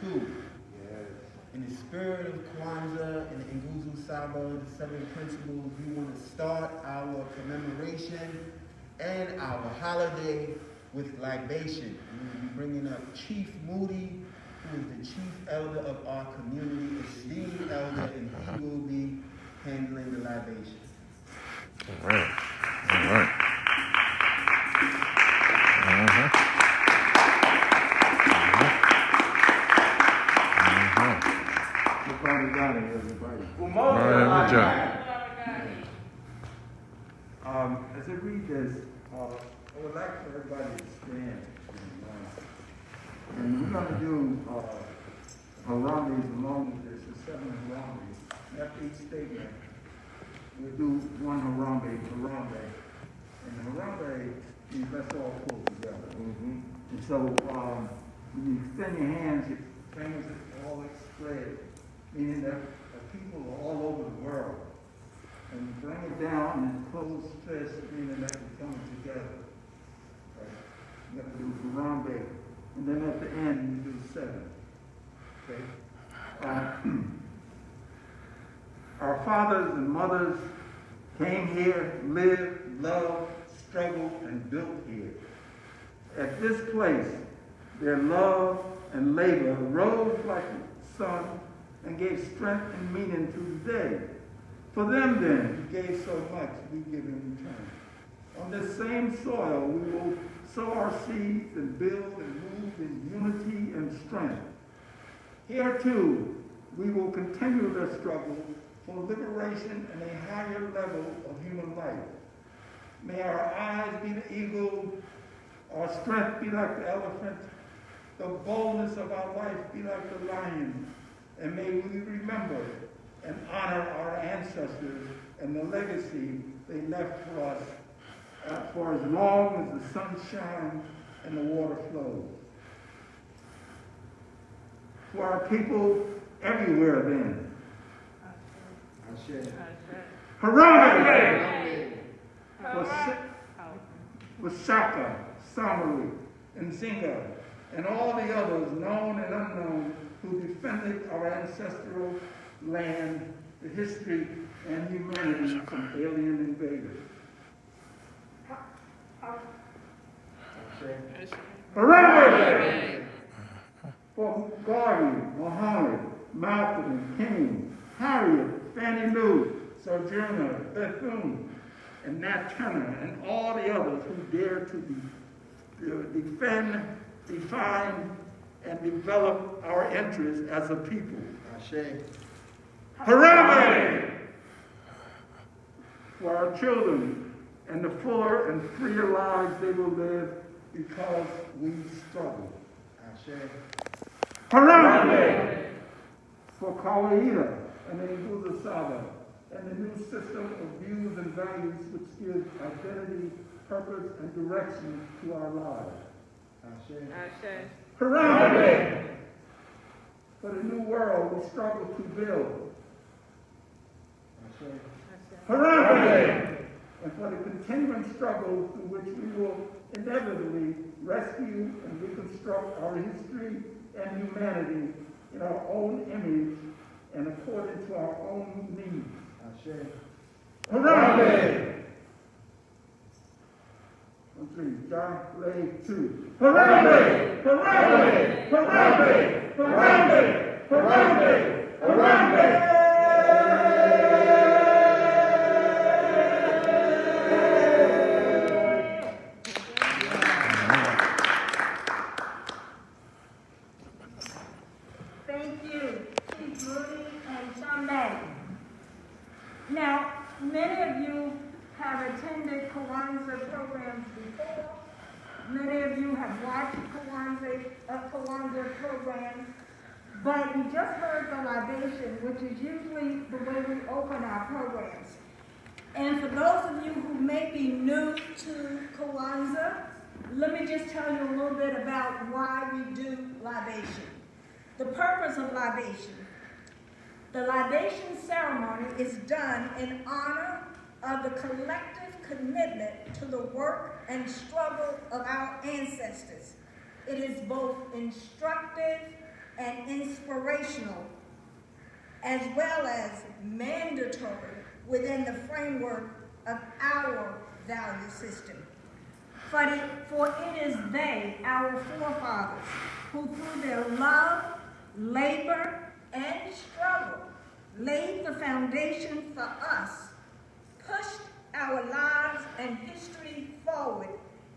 2. In the spirit of Kwanzaa and the Nguzo Saba, the 7 principles, we want to start our commemoration and our holiday with libation. We will be bringing up Chief Moody, who is the chief elder of our community, esteemed elder, and he will be handling the libation. All right. All right. Umoja. As I read this, I would like for everybody to stand. And we're going to do Harambe's along with this, the 7 Harambe's. After each statement, we'll do one Harambe. And Harambe means let's all pull together. And so when you extend your hands, your fingers are all spread, meaning that people are all over the world. And you bring it down and close fist, meaning that we're coming together. Right? You have to do Harambe. And then at the end, you do 7. Okay? Our fathers and mothers came here, lived, loved, struggled, and built here. At this place, their love and labor rose like the sun and gave strength and meaning to the day. For them then, he gave so much, we give in return. On this same soil, we will sow our seeds and build and move in unity and strength. Here too, we will continue the struggle for liberation and a higher level of human life. May our eyes be the eagle, our strength be like the elephant, the boldness of our life be like the lion, and may we remember and honor our ancestors and the legacy they left for us for as long as the sun shines and the water flows. For our people everywhere then. Harambe! For Shaka, Samari, and Zinga, and all the others, known and unknown, who defended our ancestral land, the history, and humanity from alien invaders. Harambe! For Garvey, Muhammad, Malcolm, King, Harriet, Fannie Lou, Sojourner, Bethune, and Nat Turner, and all the others who dare to defend, define, and develop our interests as a people. Harambe! For our children and the fuller and freer lives they will live because we struggle. Harambe! For Kawaida and the Nguzo Saba and the new system of views and values which give identity, purpose, and direction to our lives. Harambe! For the new world we struggle to build. Harambe! And for the continuing struggle through which we will inevitably rescue and reconstruct our history and humanity in our own image and according to our own needs. Harambe! 1, 3, John Lay 2. Harambe! Harambe! Harambe! Harambe! Harambe! Harambe! Thank you, Chief Moody and Shombey. Now, many of you have attended Kwanzaa programs before. Many of you have watched Kwanzaa programs, but you just heard the libation, which is usually the way we open our programs. And for those of you who may be new to Kwanzaa, let me just tell you a little bit about why we do libation. The purpose of libation. The libation ceremony is done in honor of the collective commitment to the work and struggle of our ancestors. It is both instructive and inspirational, as well as mandatory within the framework of our value system. For it is they, our forefathers, who through their love, labor, and struggle laid the foundation for us, pushed our lives and history forward,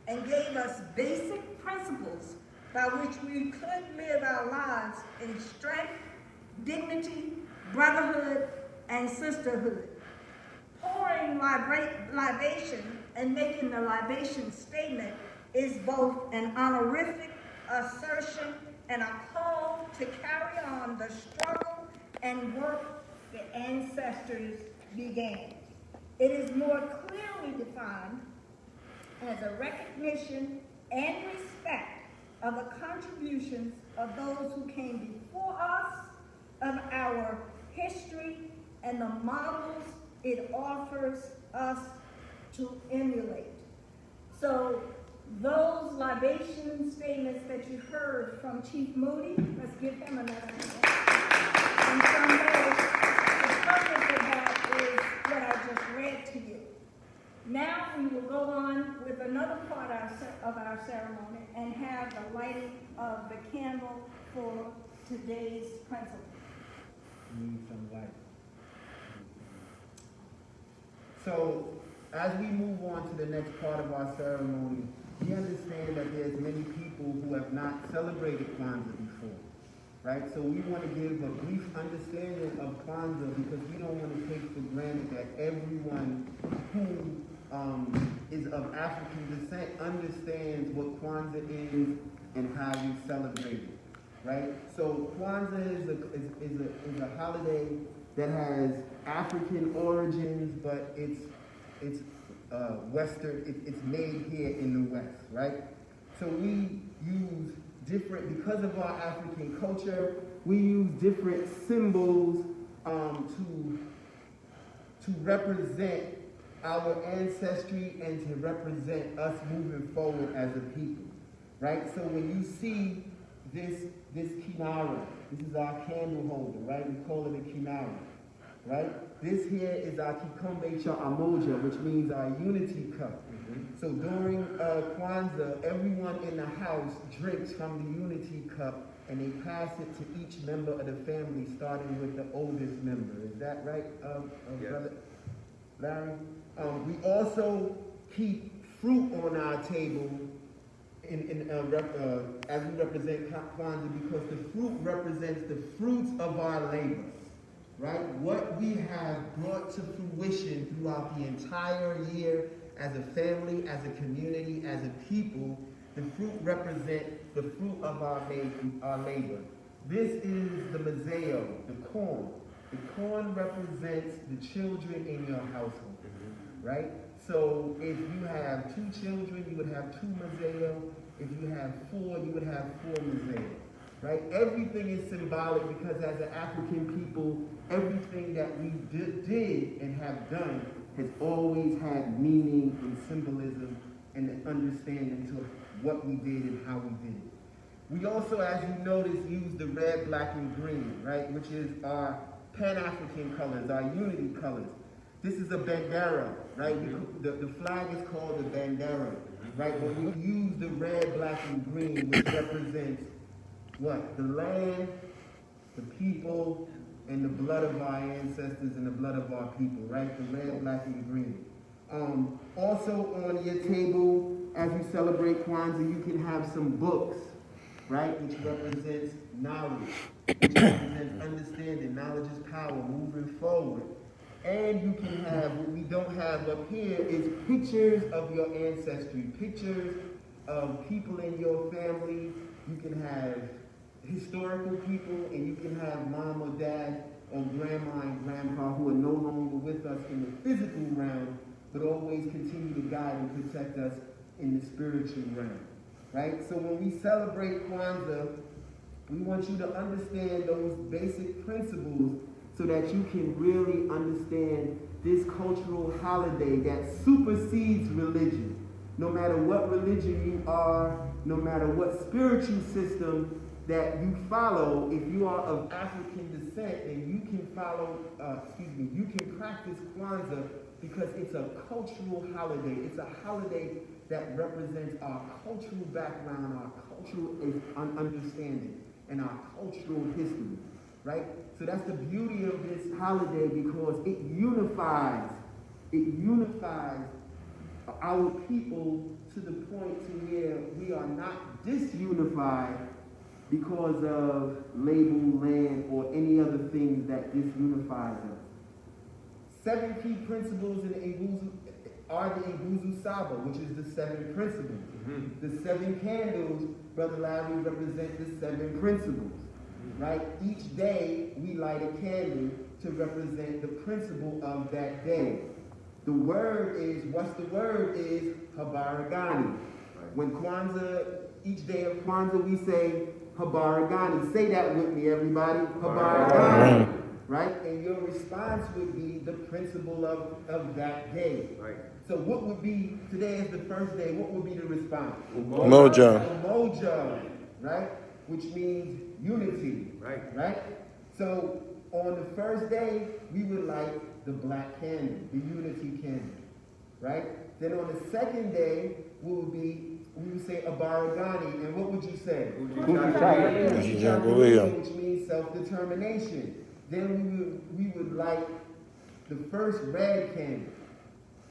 and gave us basic principles by which we could live our lives in strength, dignity, brotherhood, and sisterhood. Pouring libation and making the libation statement is both an honorific assertion and a call to carry on the struggle and work the ancestors began. It is more clearly defined as a recognition and respect of the contributions of those who came before us, of our history, and the models it offers us to emulate. So those libation statements that you heard from Chief Moody, let's give him another hand. And someday, the purpose of that is what I just read to you. Now we will go on with another part of our ceremony and have the lighting of the candle for today's principle. Need some light. So, as we move on to the next part of our ceremony, we understand that there's many people who have not celebrated Kwanzaa before, right? So we want to give a brief understanding of Kwanzaa because we don't want to take for granted that everyone who is of African descent understands what Kwanzaa is and how you celebrate it, right? So Kwanzaa is a holiday that has African origins, but it's Western, it's made here in the West, right? So we use different, because of our African culture, we use different symbols to represent our ancestry and to represent us moving forward as a people, right? So when you see this kinara, this is our candle holder, right? We call it a kinara, right? This here is our kikombe cha Umoja, which means our unity cup. So during Kwanzaa, everyone in the house drinks from the unity cup and they pass it to each member of the family, starting with the oldest member. Is that right, Yes. Brother Larry? We also keep fruit on our table as we represent Kwanzaa because the fruit represents the fruits of our labor, right? What we have brought to fruition throughout the entire year as a family, as a community, as a people, the fruit represents the fruit of our labor. This is the mazeo, the corn. The corn represents the children in your household, right? So if you have 2 children, you would have 2 mazeo. If you have 4, you would have 4 mazeo, right? Everything is symbolic because as an African people, everything that we did and have done has always had meaning and symbolism and an understanding to what we did and how we did it. We also, as you notice, use the red, black, and green, right? Which is our Pan-African colors, our unity colors. This is a bandera, right? The flag is called the bandera, right? But we use the red, black, and green, which represents what? The land, the people, and the blood of our ancestors and the blood of our people, right? The red, black, and green. Also on your table, as you celebrate Kwanzaa, you can have some books, right? Which represents knowledge, which represents understanding. Knowledge is power, moving forward. And you can have, what we don't have up here is pictures of your ancestry, pictures of people in your family. You can have historical people, and you can have mom or dad or grandma and grandpa who are no longer with us in the physical realm, but always continue to guide and protect us in the spiritual realm, right? So when we celebrate Kwanzaa, we want you to understand those basic principles so that you can really understand this cultural holiday that supersedes religion. No matter what religion you are, no matter what spiritual system that you follow, if you are of African descent, then you can follow, you can practice Kwanzaa because it's a cultural holiday. It's a holiday that represents our cultural background, our cultural understanding, and our cultural history, right? So that's the beauty of this holiday because it unifies our people to the point to where we are not disunified because of label, land, or any other things that disunifies us. 7 key principles in the Nguzo are the Nguzo Saba, which is the 7 principles. The 7 candles, Brother Larry, represent the 7 principles, right? Each day we light a candle to represent the principle of that day. The word is, what's the word is Habaragani. When Kwanzaa, each day of Kwanzaa we say Habaragani. Say that with me, everybody. Habaragani. Right? And your response would be the principle of that day. Right. So what would be, today is the first day, what would be the response? Umoja. Umoja, right? Which means unity. Right. Right? So on the first day, we would light the black candle, the unity candle. Right? Then on the second day, we would say Abaragani, and what would you say? Which means self-determination. Then we would light the first red candle.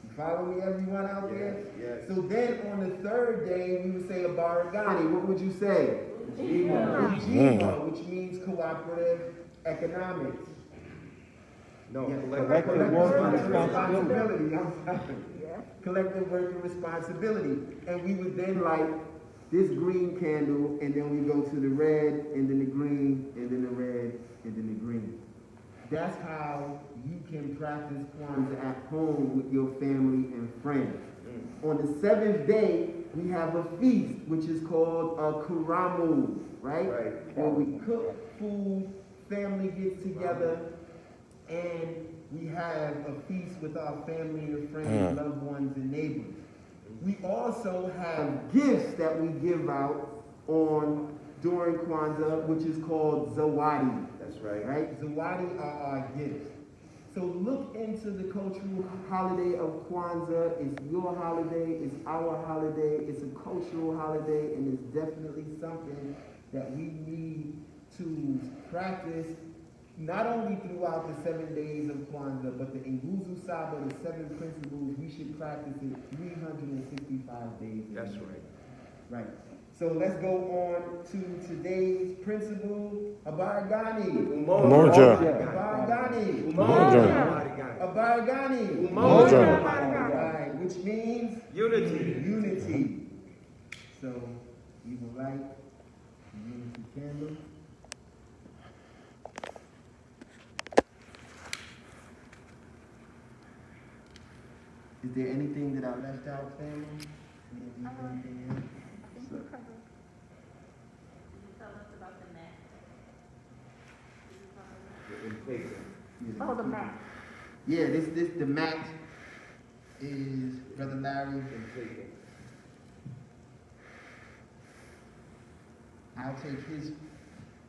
You follow me, everyone out there? Yes. So then on the third day, we would say Abaragani. What would you say? Ujima, which means cooperative economics. No, collective working responsibility. I'm sorry. Collective working responsibility. And we would then light this green candle, and then we go to the red, and then the green, and then the red, and then the green. That's how you can practice Kwanzaa at home with your family and friends. On the 7th day, we have a feast, which is called a Karamu, right? Where we cook food, family gets together, and we have a feast with our family and friends, loved ones, and neighbors. We also have gifts that we give out during Kwanzaa, which is called Zawadi. That's right. Right? Zawadi are our gifts. So look into the cultural holiday of Kwanzaa. It's your holiday, it's our holiday, it's a cultural holiday, and it's definitely something that we need to practice not only throughout the 7 days of Kwanzaa, but the Nguzo Saba, the 7 principles, we should practice it 365 days. That's right. Right. So let's go on to today's principle, Abaragani. Umoja. Abaragani. Umoja. Abaragani. Umoja. Right, which means Unity. Unity. So we will light the unity candle. Is there anything that I left out, family? Anything else? Did you tell us about the mat? Oh, the mat. Yeah, the mat is Brother Larry. I'll take his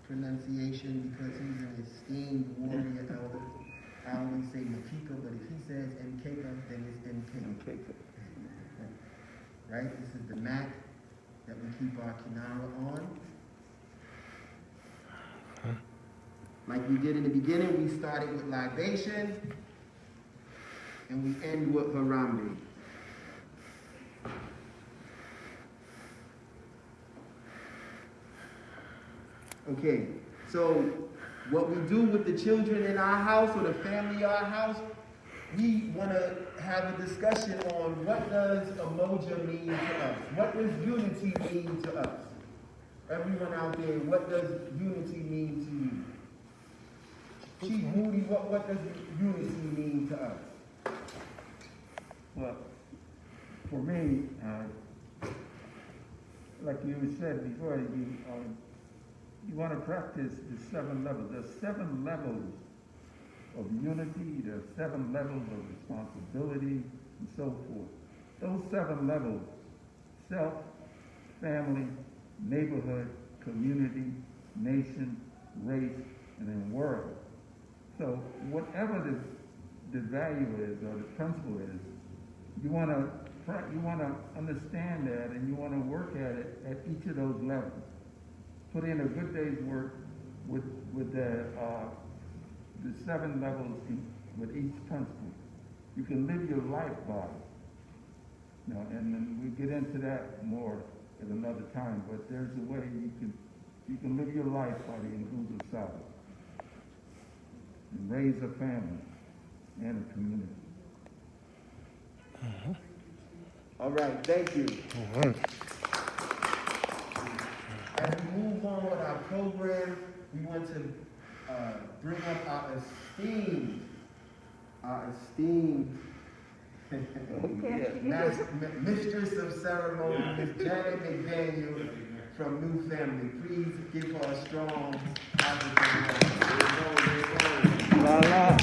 pronunciation because he's an esteemed warrior elder. I always say Makika, but if he says Mkeka, then it's MK. Right? This is the mat that we keep our kinara on. Like we did in the beginning, we started with libation, and we end with harambe. Okay, so what we do with the children in our house or the family in our house, we want to have a discussion on what does Umoja mean to us? What does unity mean to us? Everyone out there, what does unity mean to you? Chief Moody, what does unity mean to us? Well, for me, like you said before, you want to practice the 7 levels. There's 7 levels of unity, there's 7 levels of responsibility, and so forth. Those 7 levels, self, family, neighborhood, community, nation, race, and then world. So whatever the value is or the principle is, you want to understand that, and you want to work at it at each of those levels. Put in a good day's work with the 7 levels with each principle. You can live your life by it. You know, and then we get into that more at another time. But there's a way you can live your life by the Nguzo Saba and raise a family and a community. All right, thank you. As we move on with our program, we want to bring up our esteemed Mistress of Ceremony, Miss Janet Mcdaniel from New Family. Please give her a strong African La la.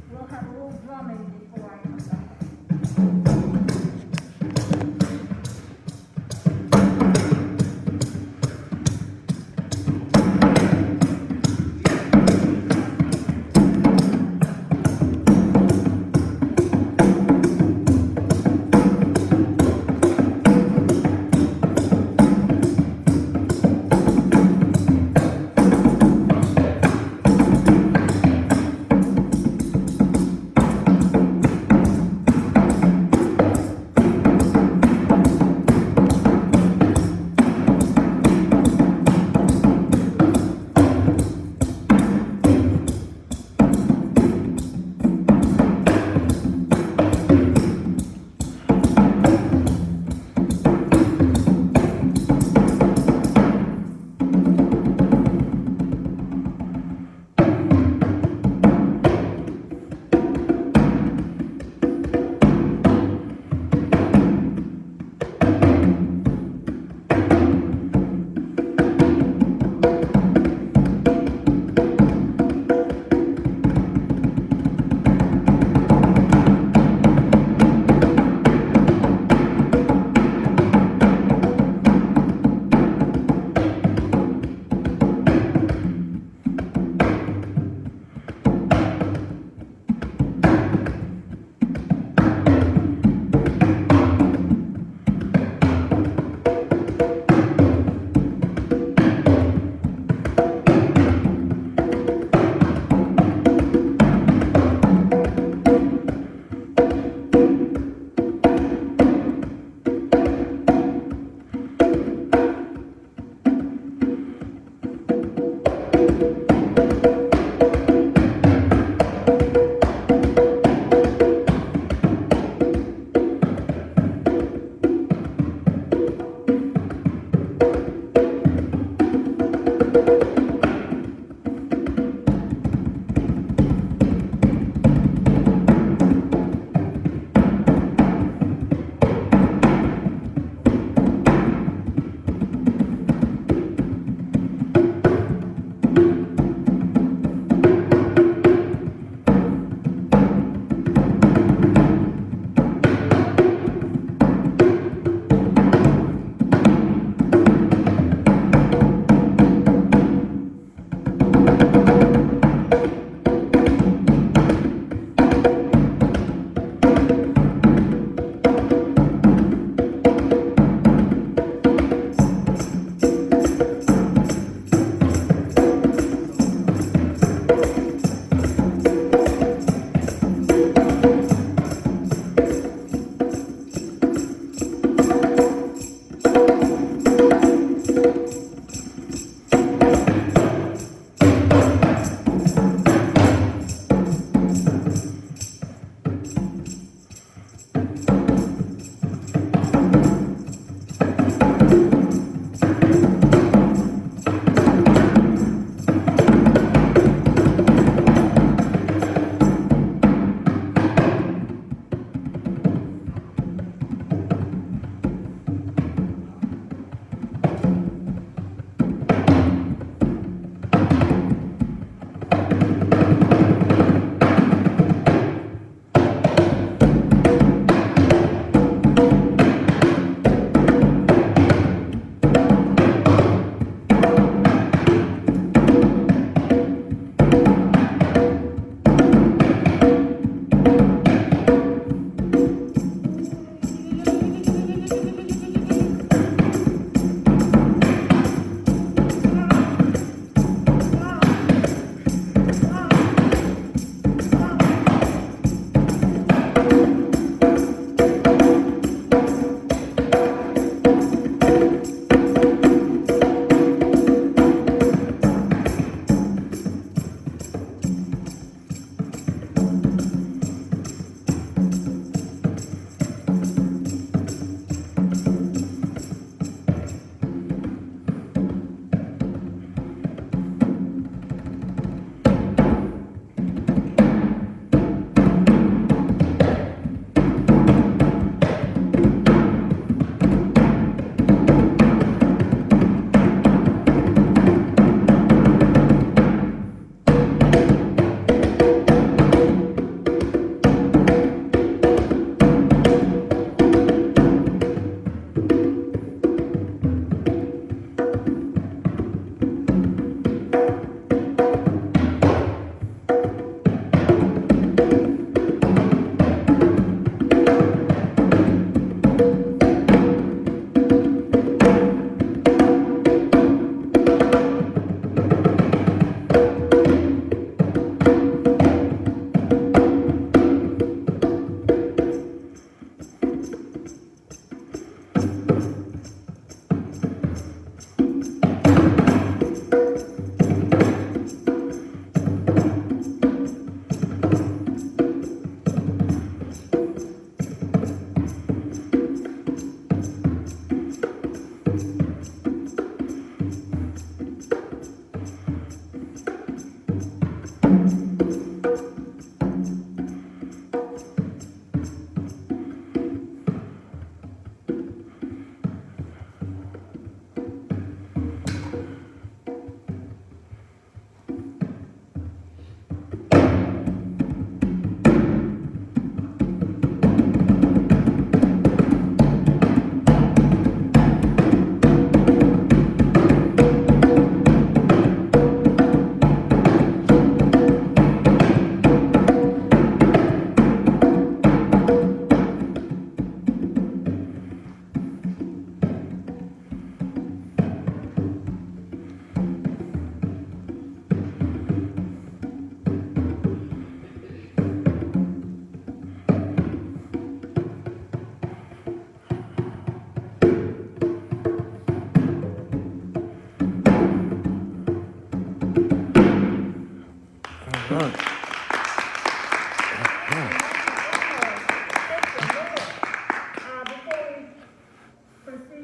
We'll have a little drumming before I come back.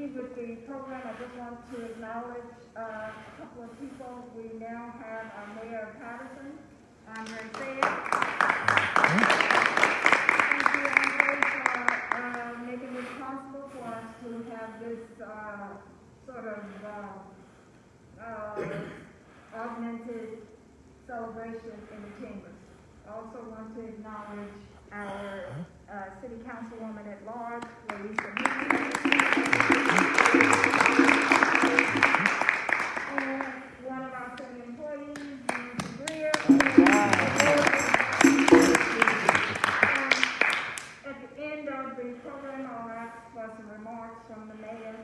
proceed with the program, I just want to acknowledge a couple of people. We now have our Mayor of Paterson, Andre Sayegh. Thank you, Andre, for making it possible for us to have this sort of augmented celebration in the chambers. I also want to acknowledge our City Councilwoman at Large, Lilisa, and one of our city employees, Greer. At the end of the program, I'll ask for some remarks from the mayor.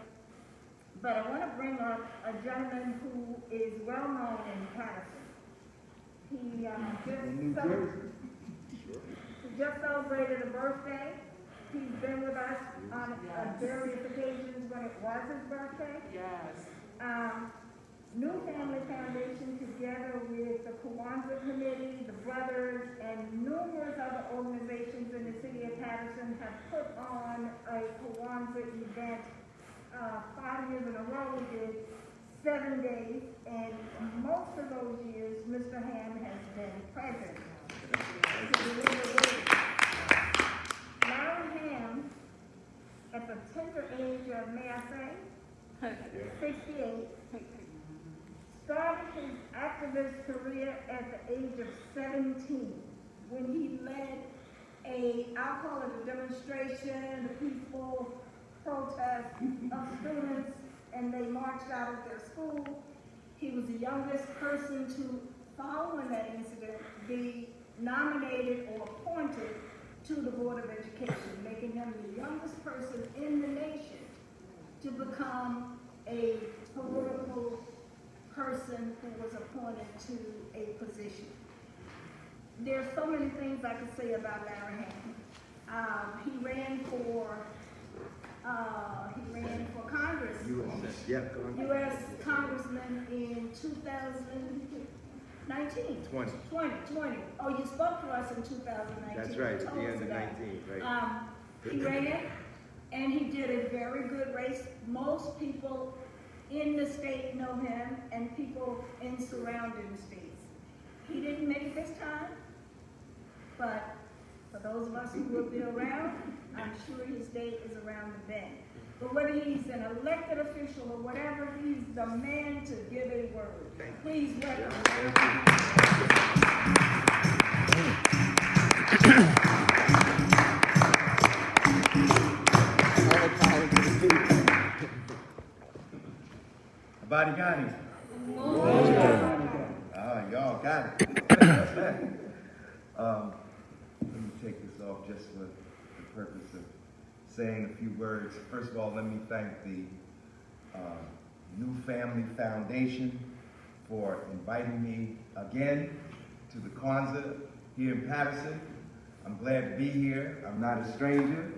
But I want to bring up a gentleman who is well known in Paterson. He just celebrated a birthday. He's been with us on various occasions when it was his birthday. Yes. New Family Foundation, together with the Kwanzaa Committee, the Brothers, and numerous other organizations in the city of Paterson have put on a Kwanzaa event 5 years in a row. We did 7 days, and most of those years, Mr. Hamm has been present to deliver words. Larry Hamm, at the tender age of, may I say, 68, started his activist career at the age of 17 when he led I'll call it a demonstration, a peaceful protest of students, and they marched out of their school. He was the youngest person to, following that incident, be nominated or appointed to the Board of Education, making him the youngest person in the nation to become a political person who was appointed to a position. There's so many things I could say about Larry Hamm. He ran for Congress, U.S. Congressman in 2020. Oh, you spoke to us in 2019. That's right, at the end of 19, right. He ran, and he did a very good race. Most people in the state know him, and people in surrounding states. He didn't make it this time, but for those of us who will be around, I'm sure his day is around the bend. But whether he's an elected official or whatever, he's the man to give a word. Please welcome Everybody got him? Y'all got it. Let me take this off just for the purpose of saying a few words. First of all, let me thank the New Family Foundation for inviting me again to the Kwanzaa here in Paterson. I'm glad to be here. I'm not a stranger.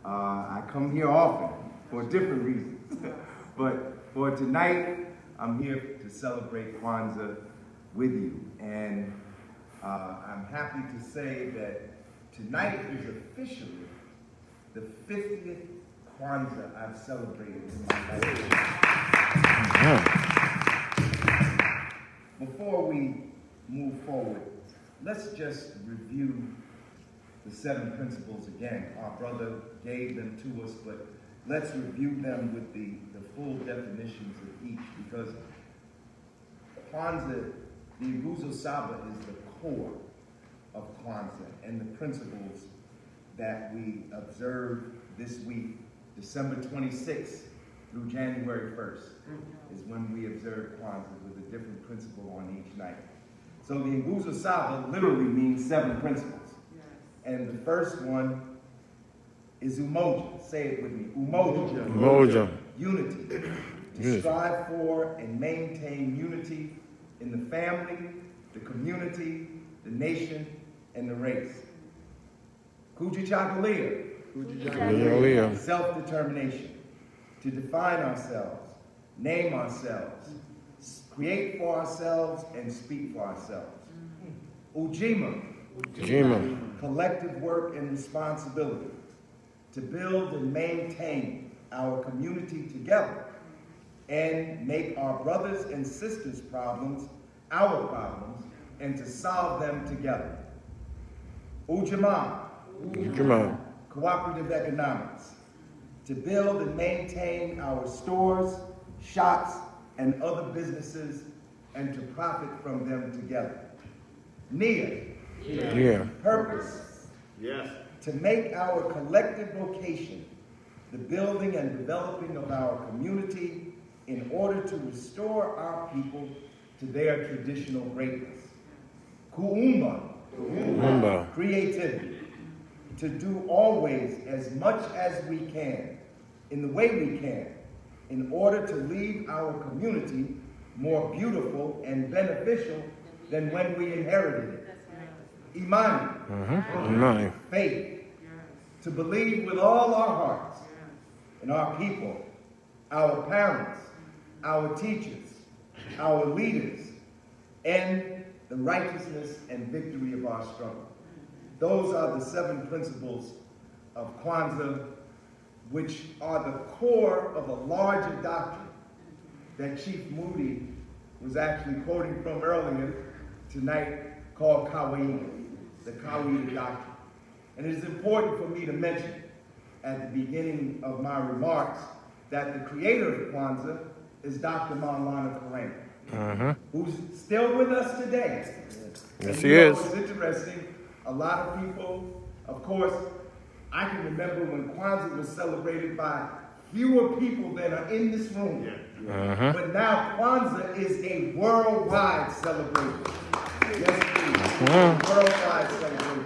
I come here often for different reasons. But for tonight, I'm here to celebrate Kwanzaa with you. And I'm happy to say that tonight is officially the 50th Kwanzaa I've celebrated in my life. Before we move forward, let's just review the 7 principles again. Our brother gave them to us, but let's review them with the full definitions of each, because Kwanzaa, the Nguzo Saba, is the core of Kwanzaa and the principles that we observe this week. December 26th through January 1st is when we observe Kwanzaa with a different principle on each night. So the Nguzo Saba literally means 7 principles. And the first one is Umoja. Say it with me. Umoja. Umoja. Unity. To strive for and maintain unity in the family, the community, the nation, and the race. Kujichagulia. Self-determination. To define ourselves, name ourselves, create for ourselves, and speak for ourselves. Ujima. Collective work and responsibility. To build and maintain our community together and make our brothers and sisters' problems our problems and to solve them together. Ujamaa, Jamal. cooperative economics, to build and maintain our stores, shops, and other businesses and to profit from them together. Nia, Yeah. purpose, Yes. to make our collective vocation the building and developing of our community in order to restore our people to their traditional greatness. Kuumba, Mumba. creativity, to do always as much as we can, in the way we can, in order to leave our community more beautiful and beneficial than when we inherited it. Imani, Nine. faith, to believe with all our hearts in our people, our parents, our teachers, our leaders, and the righteousness and victory of our struggle. Those are the 7 principles of Kwanzaa, which are the core of a larger doctrine that Chief Moody was actually quoting from earlier tonight, called Kawaii, the Kawaii doctrine. And it is important for me to mention at the beginning of my remarks that the creator of Kwanzaa is Dr. Maulana Kareem, who's still with us today. Yes, And he you know, is. It's interesting. A lot of people, of course, I can remember when Kwanzaa was celebrated by fewer people than are in this room. But now Kwanzaa is a worldwide celebration. Yes, it is. A worldwide celebration.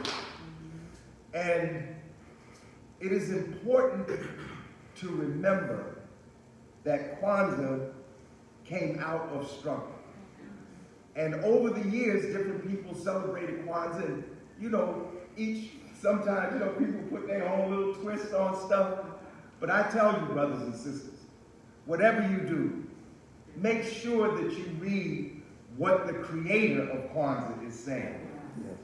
And it is important to remember that Kwanzaa came out of struggle. And over the years, different people celebrated Kwanzaa. And, you know, sometimes, you know, people put their own little twist on stuff. But I tell you, brothers and sisters, whatever you do, make sure that you read what the creator of Kwanzaa is saying,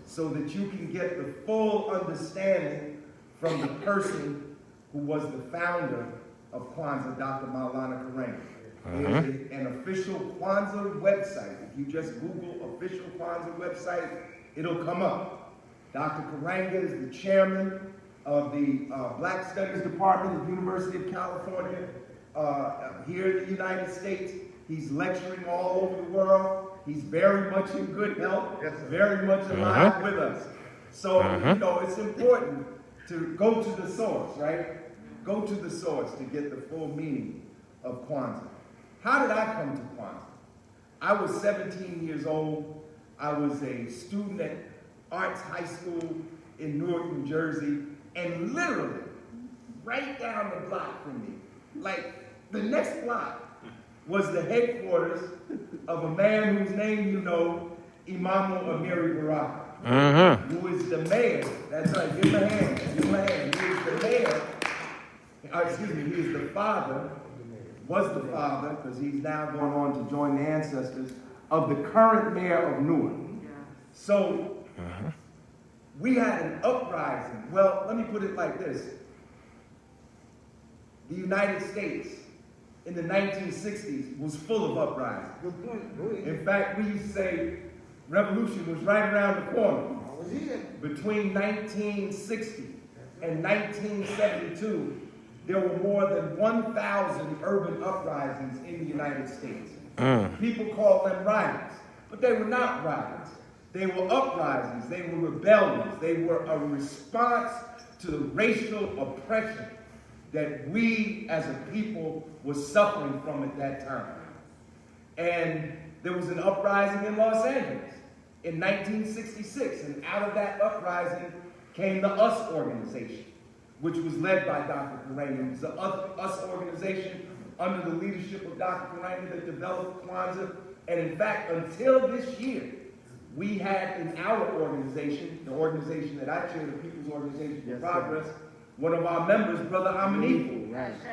so that you can get the full understanding from the person who was the founder of Kwanzaa, Dr. Maulana Kareem. There's an official Kwanzaa website. If you just Google official Kwanzaa website, it'll come up. Dr. Kareem is the chairman of the Black Studies Department at the University of California here in the United States. He's lecturing all over the world. He's very much in good health, very much alive with us. So, you know, it's important to go to the source, right? Go to the source to get the full meaning of Kwanzaa. How did I come to Kwanzaa? I was 17 years old. I was a student at Arts High School in Newark, New Jersey, and literally right down the block from me, like the next block, was the headquarters of a man whose name you know, Imam Amiri Baraka, who is the mayor. That's right, give him a hand, give him a hand. He is the mayor, he is the father, was the father, because he's now going on to join the ancestors, of the current mayor of Newark. So, we had an uprising. Well, let me put it like this. The United States in the 1960s was full of uprisings. In fact, we used to say revolution was right around the corner. Between 1960 and 1972, there were more than 1,000 urban uprisings in the United States. People call them riots, but they were not riots. They were uprisings, they were rebellions, they were a response to the racial oppression that we as a people were suffering from at that time. And there was an uprising in Los Angeles in 1966, and out of that uprising came the US organization, which was led by Dr. Kareem. It was the US organization under the leadership of Dr. Kareem that developed Kwanzaa, and in fact, until this year, we had in our organization, the organization that I chair, the People's Organization for Progress, one of our members, Brother Amanifu,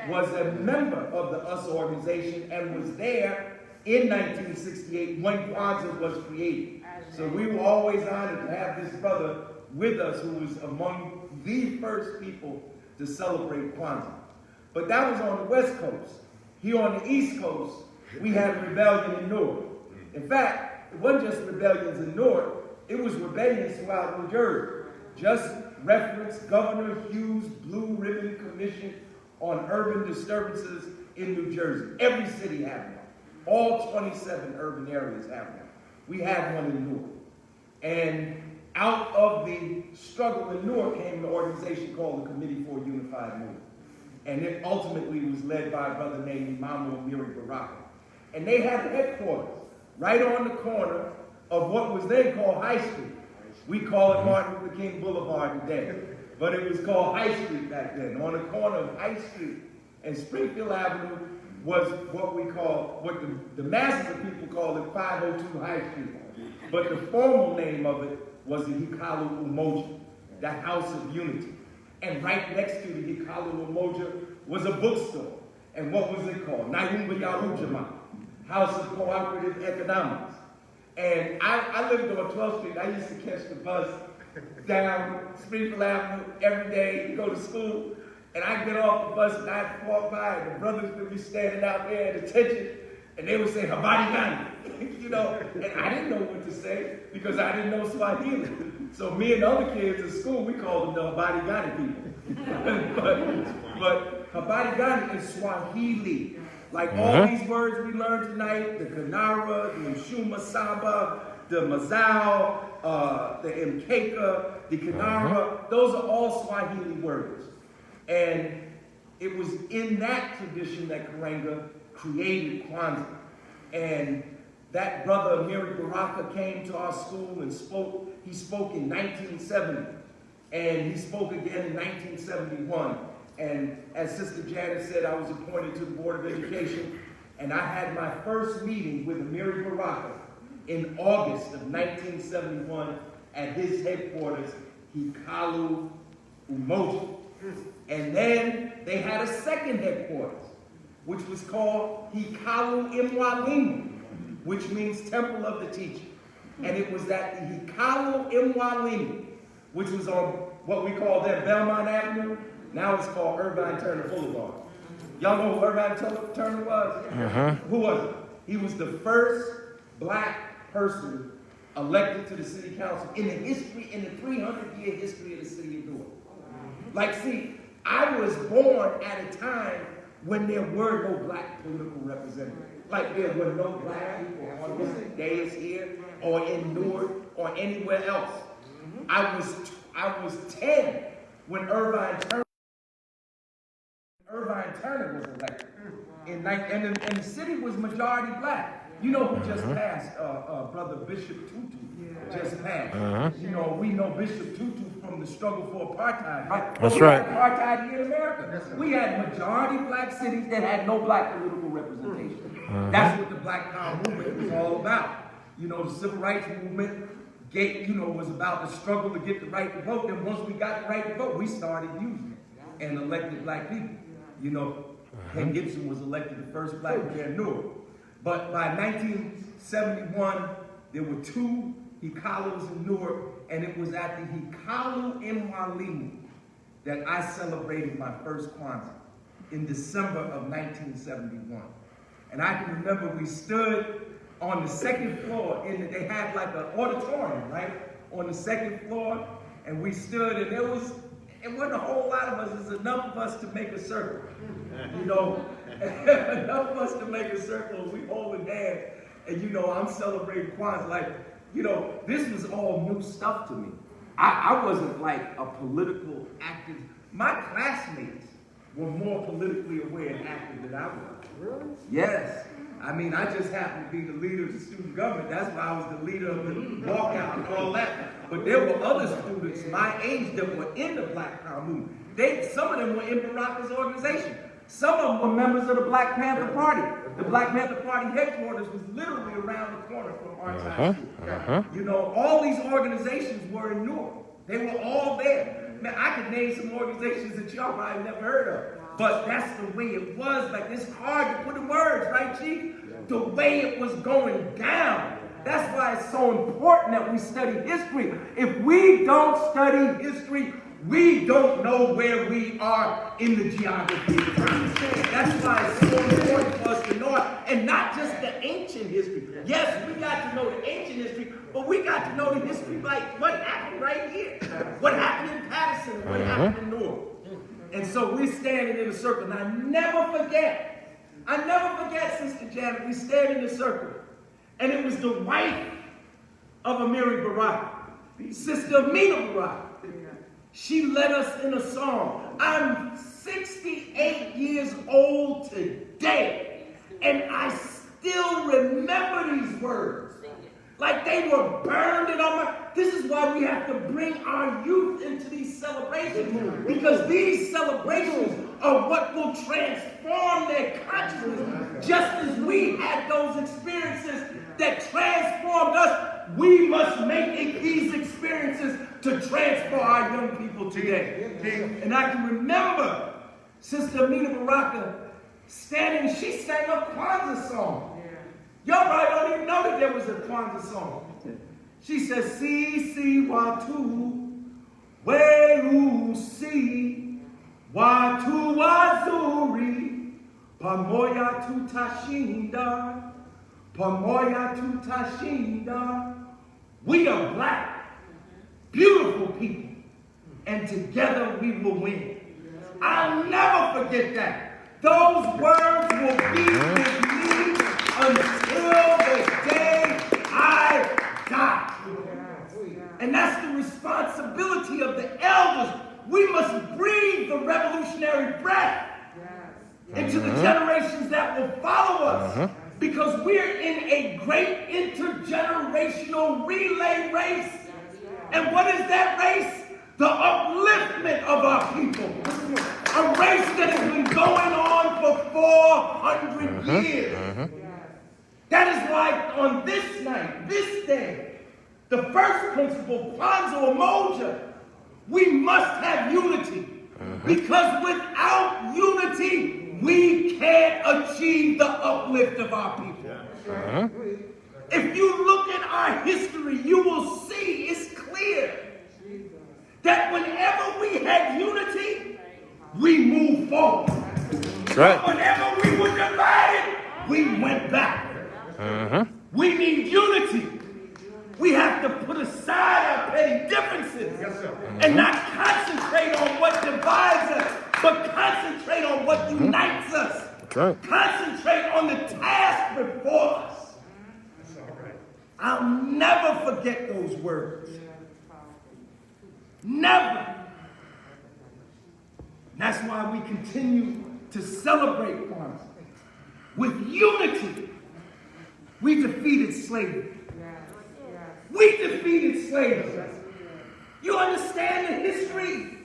was a member of the US organization and was there in 1968 when Kwanzaa was created. So we were always honored to have this brother with us who was among the first people to celebrate Kwanzaa. But that was on the West Coast. Here on the East Coast, we had rebellion in Newark. In fact, it wasn't just rebellions in Newark, it was rebellions throughout New Jersey. Just reference Governor Hughes' Blue Ribbon Commission on Urban Disturbances in New Jersey. Every city had one. All 27 urban areas have one. We had one in Newark. And out of the struggle in Newark came an organization called the Committee for a Unified Movement. And it ultimately was led by a brother named Imam Amiri Baraka. And they had headquarters right on the corner of what was then called High Street. We call it Martin Luther King Boulevard today, but it was called High Street back then. On the corner of High Street and Springfield Avenue was what we call, what the masses of people call it 502 High Street. But the formal name of it was the Hikalu Umoja, the House of Unity. And right next to the Hikalu Umoja was a bookstore. And what was it called? Nayumba Yarujama, House of Cooperative Economics. And I lived on 12th Street. I used to catch the bus down Springfield Avenue every day, go to school. And I'd get off the bus and I'd walk by and the brothers would be standing out there at attention and they would say, Habari Gani, you know, and I didn't know what to say because I didn't know Swahili. So me and the other kids at school, we called them the Habari Gani people. but Habari Gani is Swahili. Like all these words we learned tonight, the Kanara, the Mshuma Saba, the Mazao, the Mkeka, the Kanara, those are all Swahili words. And it was in that tradition that Karenga created Kwanzaa. And that brother, Amiri Baraka, came to our school and spoke. He spoke in 1970, and he spoke again in 1971. And as Sister Janet said, I was appointed to the Board of Education, and I had my first meeting with Amiri Baraka in August of 1971 at his headquarters, Hikalu Umoja. And then they had a second headquarters, which was called Hikalu Imwalimu, which means Temple of the Teacher. And it was at the Hikalu Imwalimu, which was on what we call then Belmont Avenue. Now it's called Irvine Turner Boulevard. Y'all know who Irvine Turner was? Who was it? He was the first black person elected to the city council in the 300-year history of the city of Newark. Like, see, I was born at a time when there were no black political representatives. Like there were no black people on this dais here or in Newark or anywhere else. I was 10 when Irvine Turner was elected. And the city was majority black. You know who just passed? Brother Bishop Tutu just passed. You know, we know Bishop Tutu from the struggle for apartheid. Right? That's right. Apartheid here in America. We had majority black cities that had no black political representation. That's what the Black Power movement was all about. You know, the Civil Rights movement was about the struggle to get the right to vote. And once we got the right to vote, we started using it and elected black people. You know, Ken Gibson was elected the first black man in Newark. But by 1971, there were two Hikalus in Newark, and it was at the Hikalu Imwalimu that I celebrated my first Kwanzaa in December of 1971. And I can remember we stood on the second floor, they had like an auditorium, right? On the second floor, and we stood, and it wasn't a whole lot of us, it was enough of us to make a circle. You know, enough of us to make a circle, we hold a dance, and you know, I'm celebrating Kwanzaa. Like, you know, this was all new stuff to me. I wasn't like a political activist. My classmates were more politically aware and active than I was. Really? Yes. I mean, I just happened to be the leader of the student government. That's why I was the leader of the walkout and all that. But there were other students my age that were in the Black Power movement. Some of them were in Baraka's organization. Some of them were members of the Black Panther Party. The Black Panther Party headquarters was literally around the corner from our high school. You know, all these organizations were in Newark. They were all there. Man, I could name some organizations that y'all probably never heard of. But that's the way it was. Like, it's hard to put in words, right, Chief? The way it was going down. That's why it's so important that we study history. If we don't study history, we don't know where we are in the geography. That's why it's so important for us to know it, and not just the ancient history. Yes, we got to know the ancient history, but we got to know the history like what happened right here, what happened in Paterson, what happened in North. And so we're standing in a circle. And I never forget, Sister Janet, we stand in a circle. And it was the wife of Amiri Barak, Sister Amina Barak. She led us in a song. I'm 68 years old today, and I still remember these words. Like they were burned in our mind. This is why we have to bring our youth into these celebrations, because these celebrations are what will transform their consciousness. Just as we had those experiences that transformed us, we must make it these experiences to transform our young people today. And I can remember Sister Amina Baraka standing, she sang a Kwanzaa song. Y'all probably don't even know that there was a Kwanzaa song. She says, si watu weusi watu wazuri pamoja tutashinda, pamoja tutashinda. We are black, beautiful people, and together we will win. I'll never forget that. Those words will be with me until the day I die. And that's the responsibility of the elders. We must breathe the revolutionary breath into the generations that will follow us. Because we're in a great intergenerational relay race. And what is that race? The upliftment of our people. A race that has been going on for 400 years. That is why on this night, this day, the first principle, Kwanzaa Umoja, we must have unity. Because without unity, we can't achieve the uplift of our people. If you look at our history, you will see it's clear that whenever we had unity, we moved forward. Right. Whenever we were divided, we went back. We need unity. We have to put aside our petty differences and not concentrate on what divides us, but concentrate on what unites us. Right. Concentrate on the task before us. I'll never forget those words. Never. That's why we continue to celebrate Kwanzaa. With unity, we defeated slavery. We defeated slavery. You understand the history?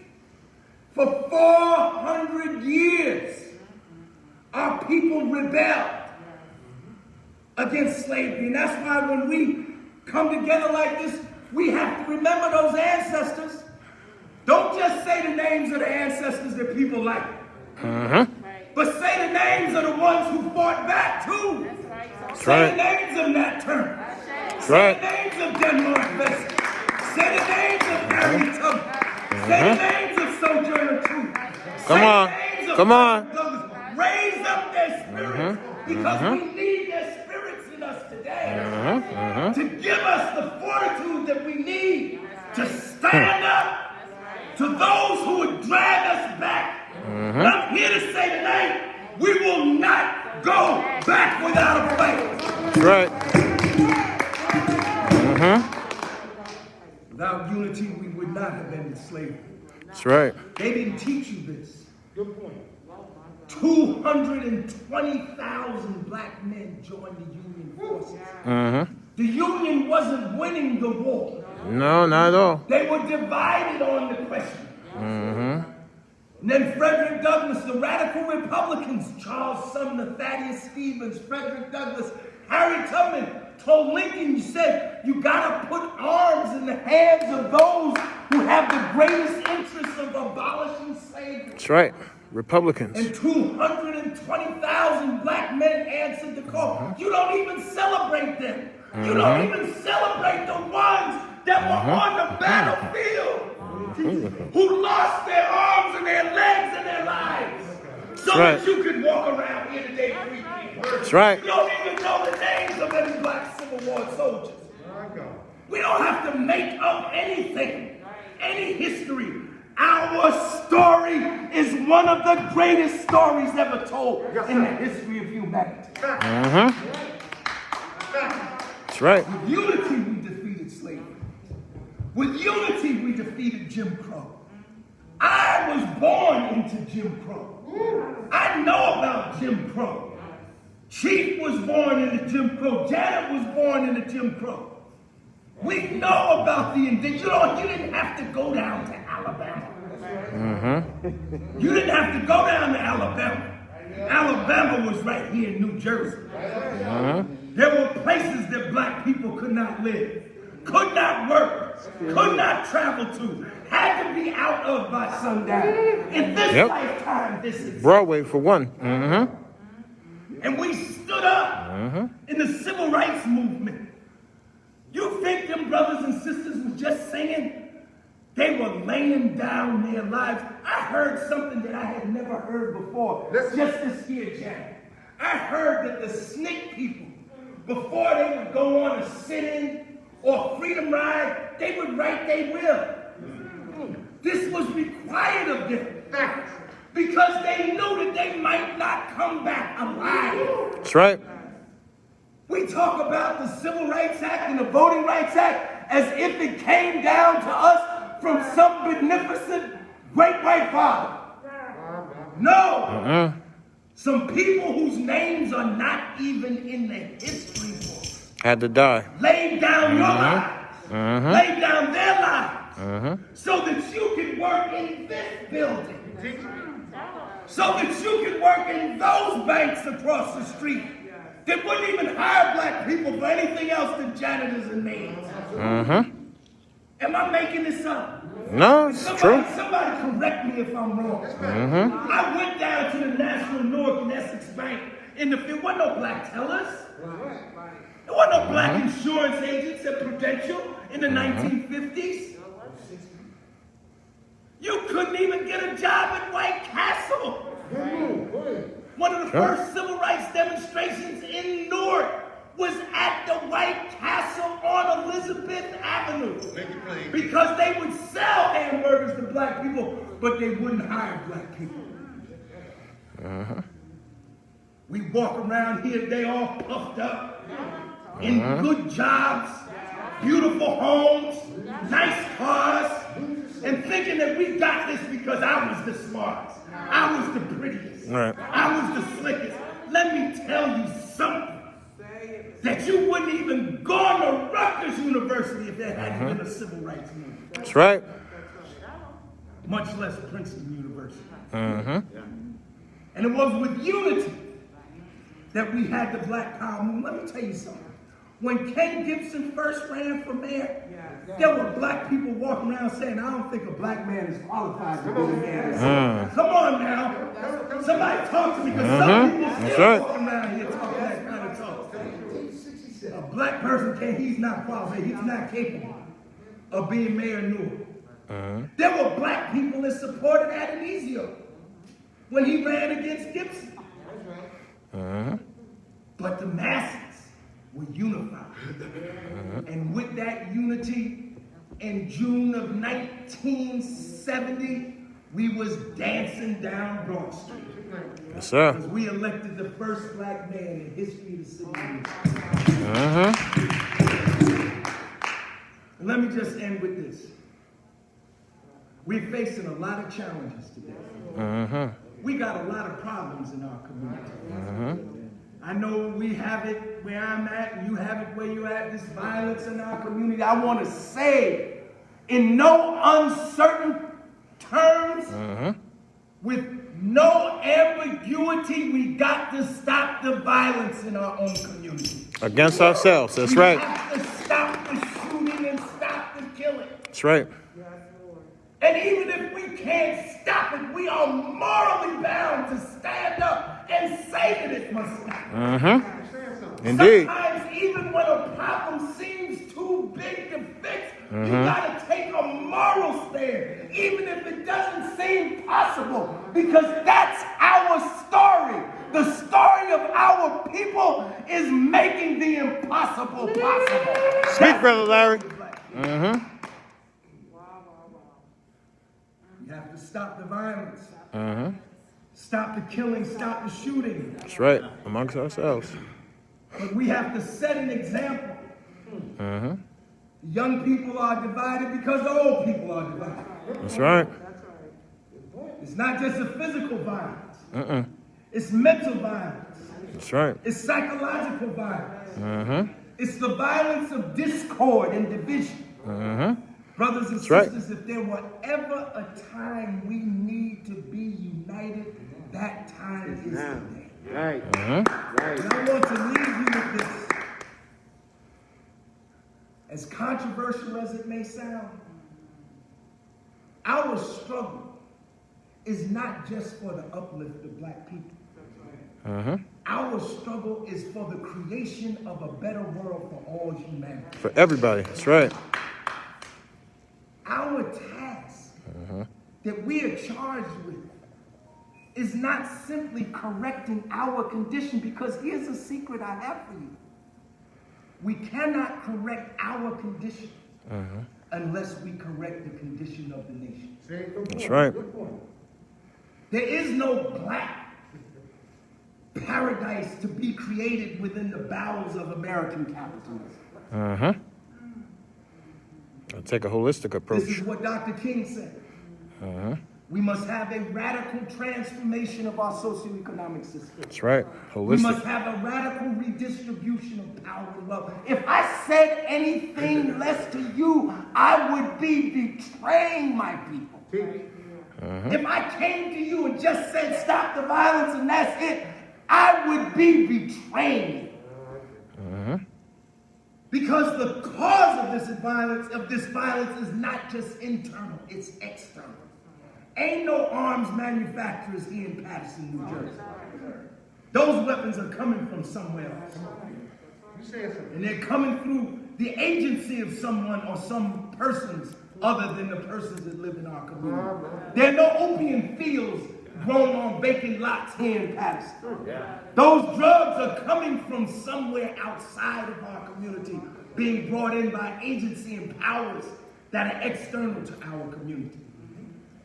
For 400 years, our people rebelled against slavery. And that's why when we come together like this, we have to remember those ancestors. Don't just say the names of the ancestors that people like. But say the names of the ones who fought back too. Say the names of Nat Turner. Say the names of Denmark Vesey. Say the names of Harry Tubman. Say the names of Sojourner Truth. Come on. Raise up their spirits because we need their spirits in us today to give us the fortitude that we need to stand up to those who would drag us back. And I'm here to say tonight, we will not go back without a fight. That's right. Without unity, we would not have ended slavery. That's right. They didn't teach you this. Good point. 220,000 black men joined the Union forces. The Union wasn't winning the war. No, not at all. They were divided on the question. And then Frederick Douglass, the radical Republicans, Charles Sumner, Thaddeus Stevens, Frederick Douglass, Harry Tubman, told Lincoln, you said, you gotta put arms in the hands of those who have the greatest interest of abolishing slavery. That's right, Republicans. And 220,000 black men answered the call. You don't even celebrate them. You don't even celebrate the ones that were on the battlefield. who lost their arms and their legs and their lives so that you could walk around here today free people. That's right. You don't even know the names of any black Civil War soldiers. We don't have to make up anything, any history. Our story is one of the greatest stories ever told in the history of humanity. That's right. With unity, we defeated slavery. With unity, we defeated Jim Crow. I was born into Jim Crow. I know about Jim Crow. Chief was born into Jim Crow. Janet was born into Jim Crow. We know about the indigenous. You didn't have to go down to Alabama. You didn't have to go down to Alabama. Alabama was right here in New Jersey. There were places that black people could not live, could not work, could not travel to, had to be out of by sundown. In this lifetime, this is Broadway for one. And we stood up in the civil rights movement. You think them brothers and sisters was just singing? They were laying down their lives. I heard something that I had never heard before. Just this here, Janet. I heard that the snake people, before they would go on a sit-in or freedom ride, they would write their will. This was required of them because they knew that they might not come back alive. That's right. We talk about the Civil Rights Act and the Voting Rights Act as if it came down to us from some beneficent great white father. No. Some people whose names are not even in the history books had to die. laid down your lives, laid down their lives, so that you can work in this building, so that you can work in those banks across the street that wouldn't even hire black people for anything else than janitors and maids. Am I making this up? No, it's true. Somebody correct me if I'm wrong. I went down to the National Newark and Essex Bank, and there wasn't no black tellers. There wasn't no black insurance agents at Prudential in the 1950s. You couldn't even get a job at White Castle. One of the first civil rights demonstrations in Newark was at the White Castle on Elizabeth Avenue. Because they would sell hamburgers to black people, but they wouldn't hire black people. We walk around here, they all puffed up, in good jobs, beautiful homes, nice cars, and thinking that we got this because I was the smartest, I was the prettiest, I was the slickest. Let me tell you something. That you wouldn't even go to Rutgers University if there hadn't been a civil rights movement. That's right. Much less Princeton University. And it was with unity that we had the Black Power movement. Let me tell you something. When Ken Gibson first ran for mayor, there were black people walking around saying, I don't think a black man is qualified to be the mayor. Come on now. Somebody talk to me, because some people still walking around here talking that kind of talk. A black person he's not qualified, he's not capable of being mayor of Newark. There were black people that supported Adonisio when he ran against Gibson. But the masses were unified. And with that unity, in June of 1970, we was dancing down Broad Street. Yes, sir. Because we elected the first black man in the history of the city. And let me just end with this. We're facing a lot of challenges today. We got a lot of problems in our community. I know we have it where I'm at, and you have it where you're at, this violence in our community. I want to say, in no uncertain terms, with no ambiguity, we got to stop the violence in our own community. Against ourselves, that's right. We have to stop the shooting and stop the killing. That's right. And even if we can't stop it, we are morally bound to stand up and say that it must stop. Indeed. Sometimes even when a problem seems too big to fix, you gotta take a moral stand. Because that's our story. The story of our people is making the impossible possible. Speak, Brother Larry. Mm-hmm. You have to stop the violence. Mm-hmm. Stop the killing. Stop the shooting. That's right. Amongst ourselves. But we have to set an example. Mm-hmm. Young people are divided because the old people are divided. That's right. It's not just a physical violence. Mm-mm. It's mental violence. That's right. It's psychological violence. Mm-hmm. It's the violence of discord and division. Mm-hmm. Brothers and That's sisters, if there were ever a time we need to be united, that time is today. Right. Mm-hmm. Right. And I want to leave you with this. As controversial as it may sound, our struggle is not just for the uplift of black people. Mm-hmm. Our struggle is for the creation of a better world for all humanity. For everybody. That's right. Our task that we are charged with is not simply correcting our condition, because here's a secret I have for you. We cannot correct our condition unless we correct the condition of the nation. That's right. There is no black paradise to be created within the bowels of American capitalism. Mm-hmm. I'll take a holistic approach. This is what Dr. King said. We must have a radical transformation of our socioeconomic system. That's right. We must Holistic. have a radical redistribution of power and wealth. If I said anything less to you, I would be betraying my people. If I came to you and just said stop the violence and that's it, I would be betraying you. Because the cause of this violence is not just internal, it's external. Ain't no arms manufacturers here in Paterson, New Jersey. Those weapons are coming from somewhere else. And they're coming through the agency of someone or some persons other than the persons that live in our community. There are no opium fields grown on vacant lots here in Paterson. Those drugs are coming from somewhere outside of our community, being brought in by agency and powers that are external to our community.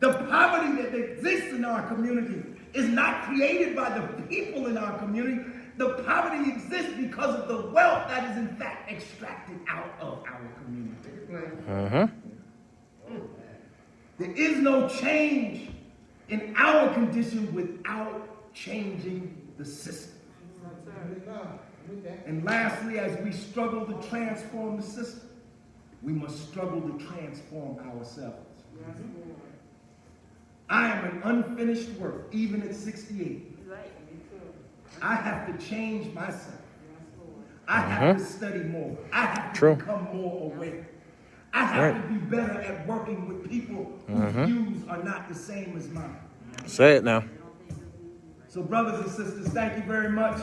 The poverty that exists in our community is not created by the people in our community. The poverty exists because of the wealth that is in fact extracted out of our community. There is no change in our condition without changing the system. And lastly, as we struggle to transform the system, we must struggle to transform ourselves. I am an unfinished work, even at 68. I have to change myself. I have to study more. I have to become more aware. I have to be better at working with people whose views are not the same as mine. Say it now. So brothers and sisters, thank you very much.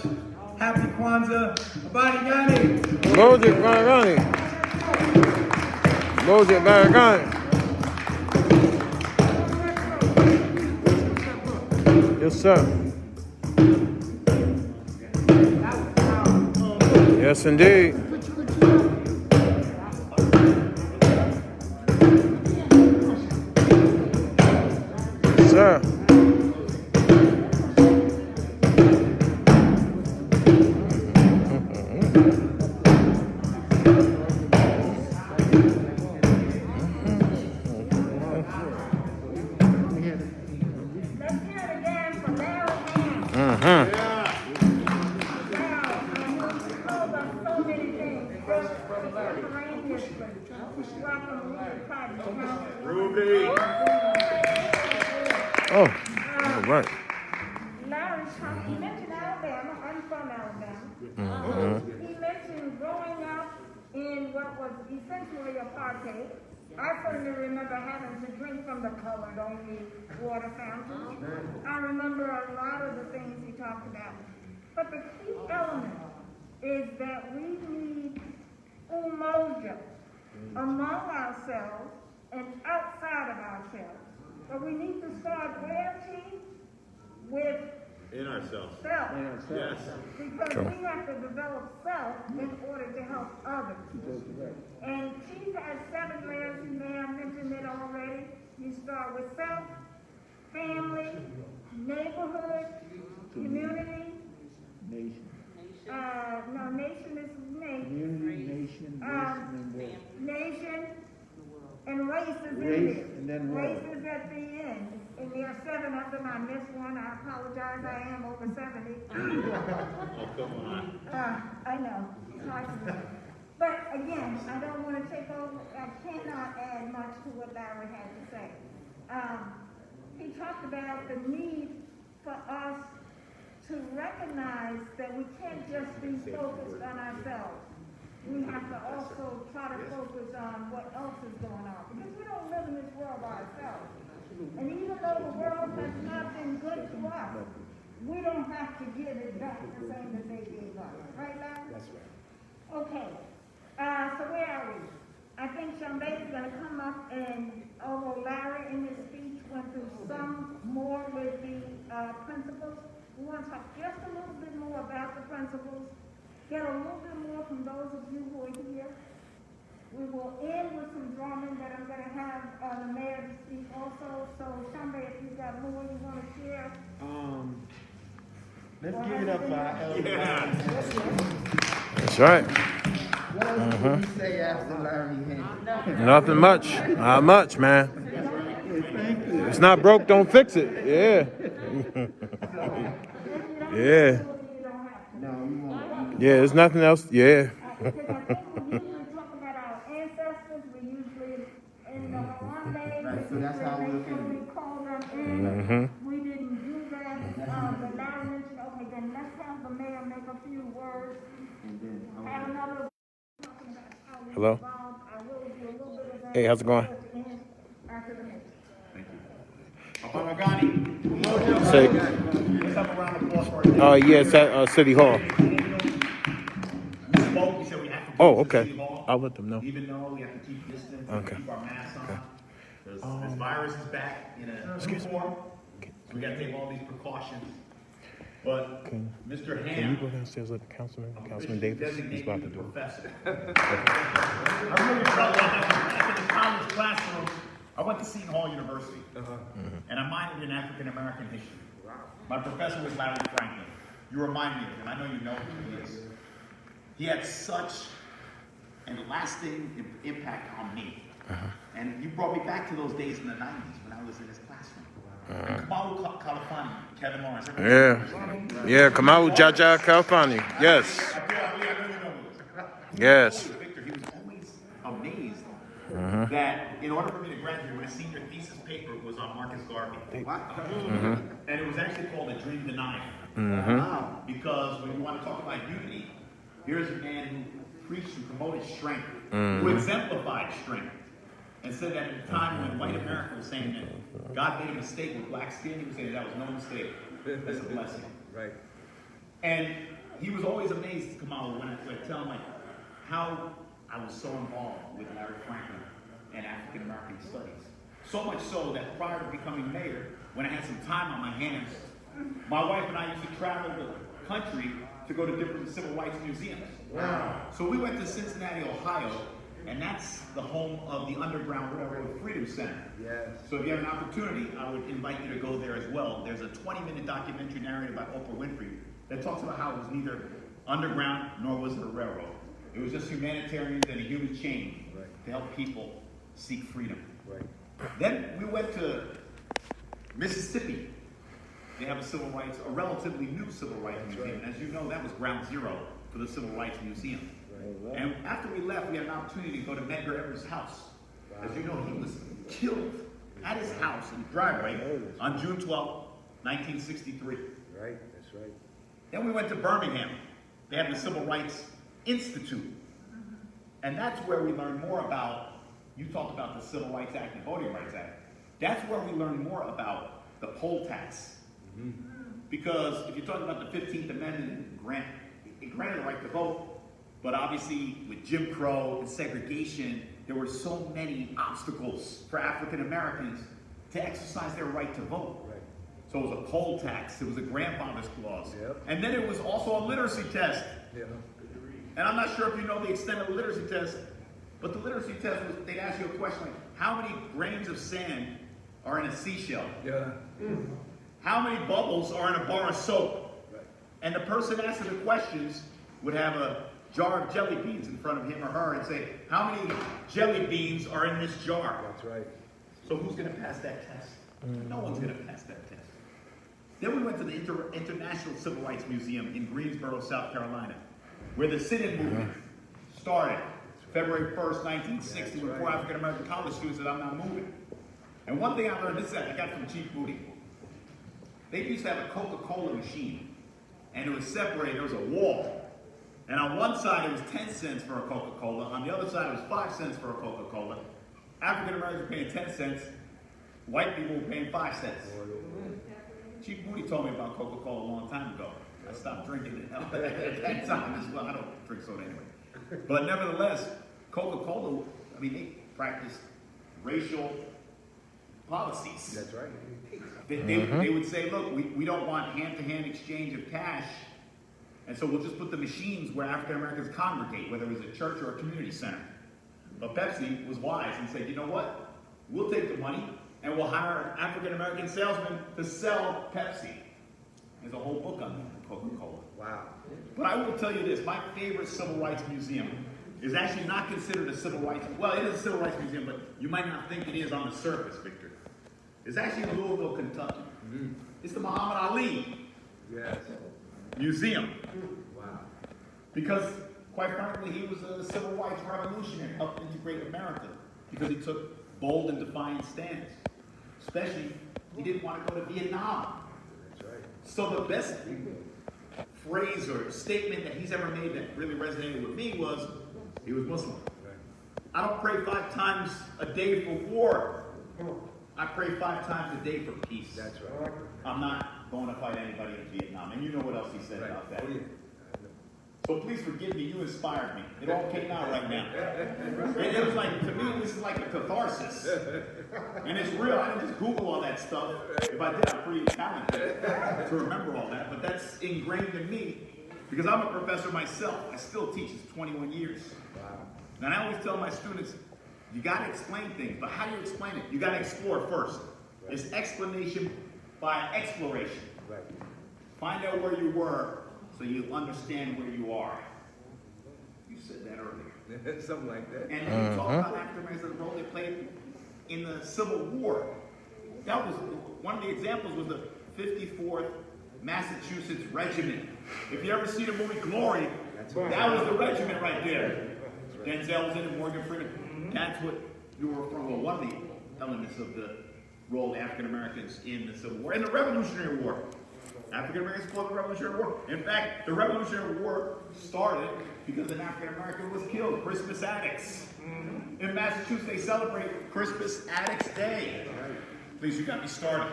Happy Kwanzaa. Abadi Gani. Moja Baragani. Moja Baragani. Yes, sir. Yes, indeed. Yes, sir. Oh, all right. Larry Hamm, he mentioned Alabama. I'm from Alabama. He mentioned growing up in what was essentially apartheid. I certainly remember having to drink from the colored-only water fountains. I remember a lot of the things he talked about. But the key element is that we need Umoja among ourselves and outside of ourselves. But we need to start where, Chief? with In ourselves. self. Yes. Because True. we have to develop self in order to help others. And Chief has 7 layers. He may have mentioned it already. You start with self, family, neighborhood, community. Nation. No, nation is nation. Community, nation, Nation, and race is Race, in there. and then world. Race is at the end. And there are 7 of them. I missed one. I apologize. I am over 70. Oh, come on. I know. It's hard to do. But again, I don't want to take over. I cannot add much to what Larry had to say. He talked about the need for us to recognize that we can't just be focused on ourselves. We have to also try to focus on what else is going on. Because we don't live in this world by ourselves. And even though the world has not been good to us, we don't have to give it back the same that they gave us. Right, Larry? That's right. Okay. So where are we? I think Shombey is going to come up and, although Larry in his speech went through some more with the principles, we want to talk just a little bit more about the principles, get a little bit more from those of you who are here. We will end with some drumming that I'm going to have the mayor to speak also. So Shombey, if you've got more you want to share. Let's give it up for our elder. That's right. What else can you say after Larry Hamm? Nothing much. Not much, man. Thank you. It's not broke, don't fix it. Yeah. Yeah. No, you won't. Yeah, there's nothing else. Yeah. Because I think we usually talk about our ancestors. We usually end on Monday. Right, so that's how we'll end We call them in. We didn't do that. But Larry mentioned, okay, then let's have the mayor make a few words. And then, Have another talking about how we Hello? evolved. I will do a little bit of that. Hey, how's it going? After the meeting. Say, Let's have a round of applause for our yeah, it's at City Hall. We spoke, we said we have to Oh, go to okay. City Hall, I'll let them know. even though we have to keep distance, Okay. keep our masks on. This virus is back in a new form, so we gotta take all these precautions. But Mr. Can you Hamm, go downstairs with Councilman officially Davis? He's designated about to the do it. professor. I remember growing up in the college classroom, I went to Seton Hall University, and I minored in African American history. My professor was Larry Franklin. You remind me of him. I know you know who he is. He had such a lasting impact on me. And you brought me back to those days in the 90s when I was in his classroom. And Kamau Kalafani, Kevin Lawrence. Yeah, Kamau Jaja Kalfani. Yes. I know you know who he is. Yes. Victor, he was always amazed that in order for me to graduate, my senior thesis paper was on Marcus Garvey. And it was actually called A Dream Denied. Because when you want to talk about unity, here's a man who preached and promoted strength, who exemplified strength, and said that at a time when white America was saying that God made a mistake with black skin, he was saying that was no mistake. That's a blessing. Right. And he was always amazed to come out when I tell him like how I was so involved with Larry Franklin and African American studies. So much so that prior to becoming mayor, when I had some time on my hands, my wife and I used to travel the country to go to different civil rights museums. Wow. So we went to Cincinnati, Ohio, and that's the home of the Underground Railroad Freedom Center. Yes. So if you have an opportunity, I would invite you to go there as well. There's a 20-minute documentary narrated by Oprah Winfrey that talks about how it was neither underground nor was it a railroad. It was just humanitarians and a human chain to help people seek freedom. Right. Then we went to Mississippi. They have a relatively new civil rights museum. And as you know, that was ground zero for the Civil Rights Museum. And after we left, we had an opportunity to go to Medgar Evers' house. As you know, he was killed at his house in the driveway on June 12, 1963. Right, that's right. Then we went to Birmingham. They have the Civil Rights Institute. And that's where we learned more about, you talked about the Civil Rights Act and Voting Rights Act. That's where we learned more about the poll tax. Because if you're talking about the 15th Amendment, it granted the right to vote, but obviously with Jim Crow and segregation, there were so many obstacles for African Americans to exercise their right to vote. So it was a poll tax, it was a grandfather's clause. Yep. And then it was also a literacy test. Yeah. And I'm not sure if you know the extent of the literacy test, but the literacy test was, they'd ask you a question like, how many grains of sand are in a seashell? Yeah. How many bubbles are in a bar of soap? Right. And the person asking the questions would have a jar of jelly beans in front of him or her and say, how many jelly beans are in this jar? That's right. So who's going to pass that test? No one's going to pass that test. Then we went to the International Civil Rights Museum in Greensboro, South Carolina, where the sit-in movement started February 1st, 1960, when four African-American college students said, I'm not moving. And one thing I learned, this I got from Chief Moody. They used to have a Coca-Cola machine, and it was separated, there was a wall. And on one side, it was 10 cents for a Coca-Cola. On the other side, it was 5 cents for a Coca-Cola. African-Americans were paying 10 cents. White people were paying 5 cents. Chief Moody told me about Coca-Cola a long time ago. I stopped drinking it at that time as well. I don't drink soda anyway. But nevertheless, Coca-Cola, I mean, they practiced racial policies. That's right. They would say, look, we don't want hand-to-hand exchange of cash, and so we'll just put the machines where African Americans congregate, whether it was a church or a community center. But Pepsi was wise and said, you know what? We'll take the money and we'll hire an African American salesman to sell Pepsi. There's a whole book on that, Coca-Cola. Wow. But I will tell you this, my favorite civil rights museum is actually not considered a civil rights, well, it is a civil rights museum, but you might not think it is on the surface, Victor. It's actually in Louisville, Kentucky. It's the Muhammad Ali Yes. Museum. Wow. Because, quite frankly, he was a civil rights revolutionary, helped integrate America, because he took bold and defiant stands. Especially, he didn't want to go to Vietnam. That's right. So the best phrase or statement that he's ever made that really resonated with me was, he was Muslim. Right. I don't pray 5 times a day for war. I pray 5 times a day for peace. That's right. I'm not going to fight anybody in Vietnam. And you know what else he said Right. about that. Oh, yeah. So please forgive me, you inspired me. It all came out right now. It was like, to me, this is like a catharsis. And it's real. I didn't just Google all that stuff. If I did, I'm pretty talented to remember all that. But that's ingrained in me because I'm a professor myself. I still teach. It's 21 years. Wow. And I always tell my students, you got to explain things. But how do you explain it? You got to explore first. It's explanation by exploration. Right. Find out where you were so you understand where you are. You said that earlier. Something like that. And when you talk about African Americans and the role they played in the Civil War, that was one of the examples was the 54th Massachusetts Regiment. If you ever see the movie Glory, that was the regiment right there. Denzel was in it, Morgan Freeman. That's what you were from. Well, one of the elements of the role of African Americans in the Civil War and the Revolutionary War. African Americans fought the Revolutionary War. In fact, the Revolutionary War started because an African American was killed. Crispus Attucks. In Massachusetts, they celebrate Crispus Attucks Day. Please, you got me started.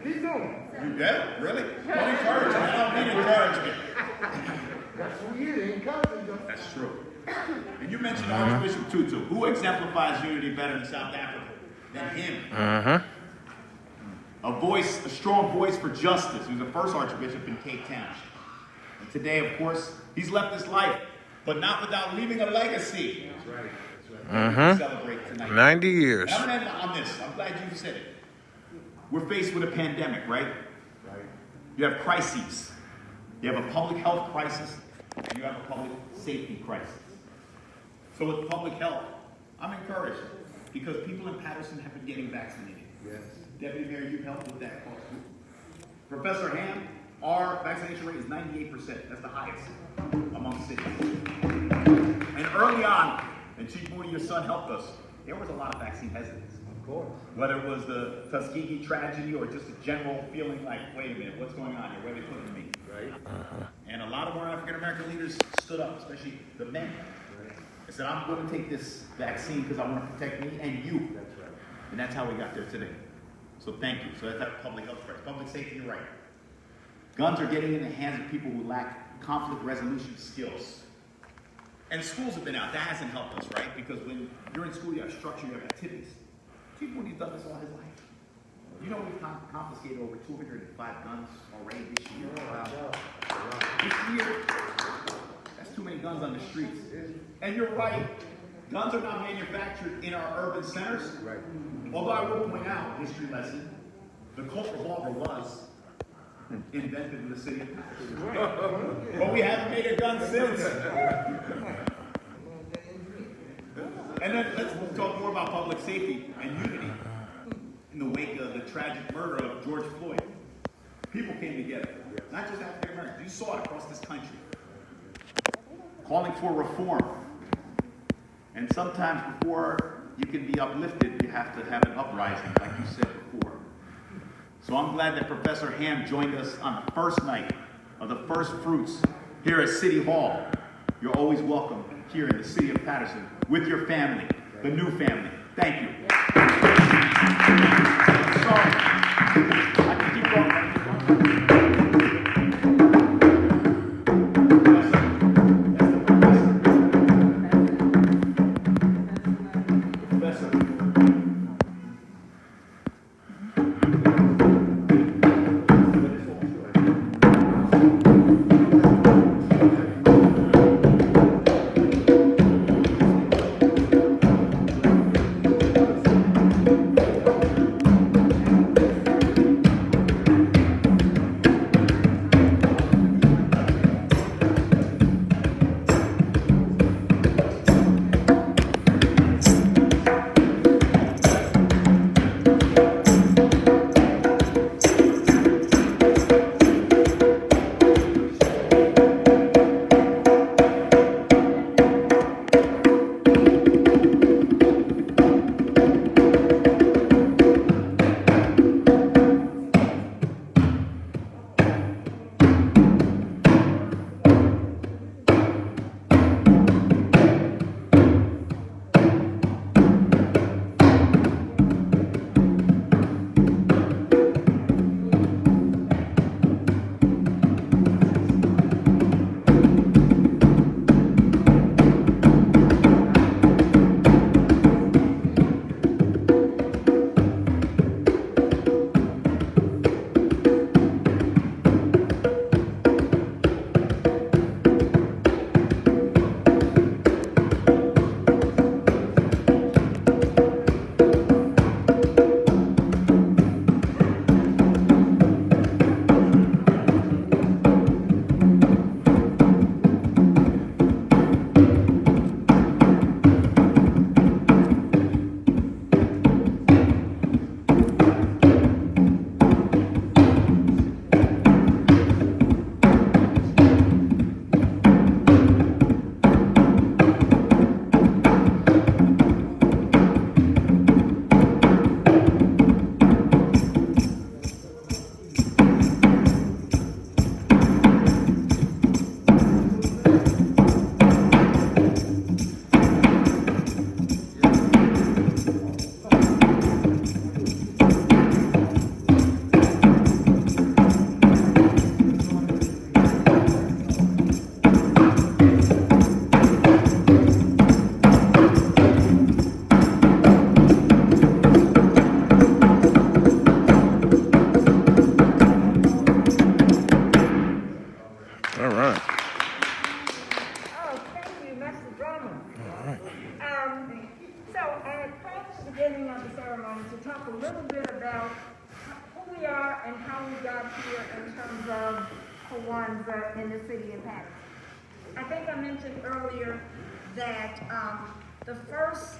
Keep going. You get really? Don't encourage me. I don't need encouragement. That's who he is. Encouraging them. That's true. And you mentioned Archbishop Tutu. Who exemplifies unity better in South Africa than him? A voice, a strong voice for justice. He was the first Archbishop in Cape Town. And today, of course, he's left his life, but not without leaving a legacy. That's right. That's right. We celebrate tonight. 90 years. I'm gonna end on this. I'm glad you said it. We're faced with a pandemic, right? Right. You have crises. You have a public health crisis, and you have a public safety crisis. So with public health, I'm encouraged because people in Paterson have been getting vaccinated. Yes. Deputy Mayor, you've helped with that cause. Professor Hamm, our vaccination rate is 98%. That's the highest among cities. And early on, and Chief Moody, your son, helped us, there was a lot of vaccine hesitance. Of course. Whether it was the Tuskegee tragedy or just a general feeling like, wait a minute, what's going on here? Where are they putting me? Right. And a lot of our African American leaders stood up, especially the men. They said, I'm going to take this vaccine because I want to protect me and you. That's right. And that's how we got there today. So thank you. So that's that public health crisis. Public safety, you're right. Guns are getting in the hands of people who lack conflict resolution skills. And schools have been out. That hasn't helped us, right? Because when you're in school, you have structure, you have activities. Chief Moody's done this all his life. You know we've confiscated over 205 guns already this year. This year, that's too many guns on the streets. And you're right, guns are not manufactured in our urban centers. Right. Although I will point out, history lesson, the Colt revolver was invented in the city of Paterson. But we haven't made a gun since. And then let's talk more about public safety and unity. In the wake of the tragic murder of George Floyd, people came together, not just African Americans. You saw it across this country, calling for reform. And sometimes before you can be uplifted, you have to have an uprising, like you said before. So I'm glad that Professor Hamm joined us on the first night of the first fruits here at City Hall. You're always welcome here in the city of Paterson with your family, the new family. Thank you. So, I can keep going. talk a little bit about who we are and how we got here in terms of Kwanzaa in the city of Paterson. I think I mentioned earlier that the first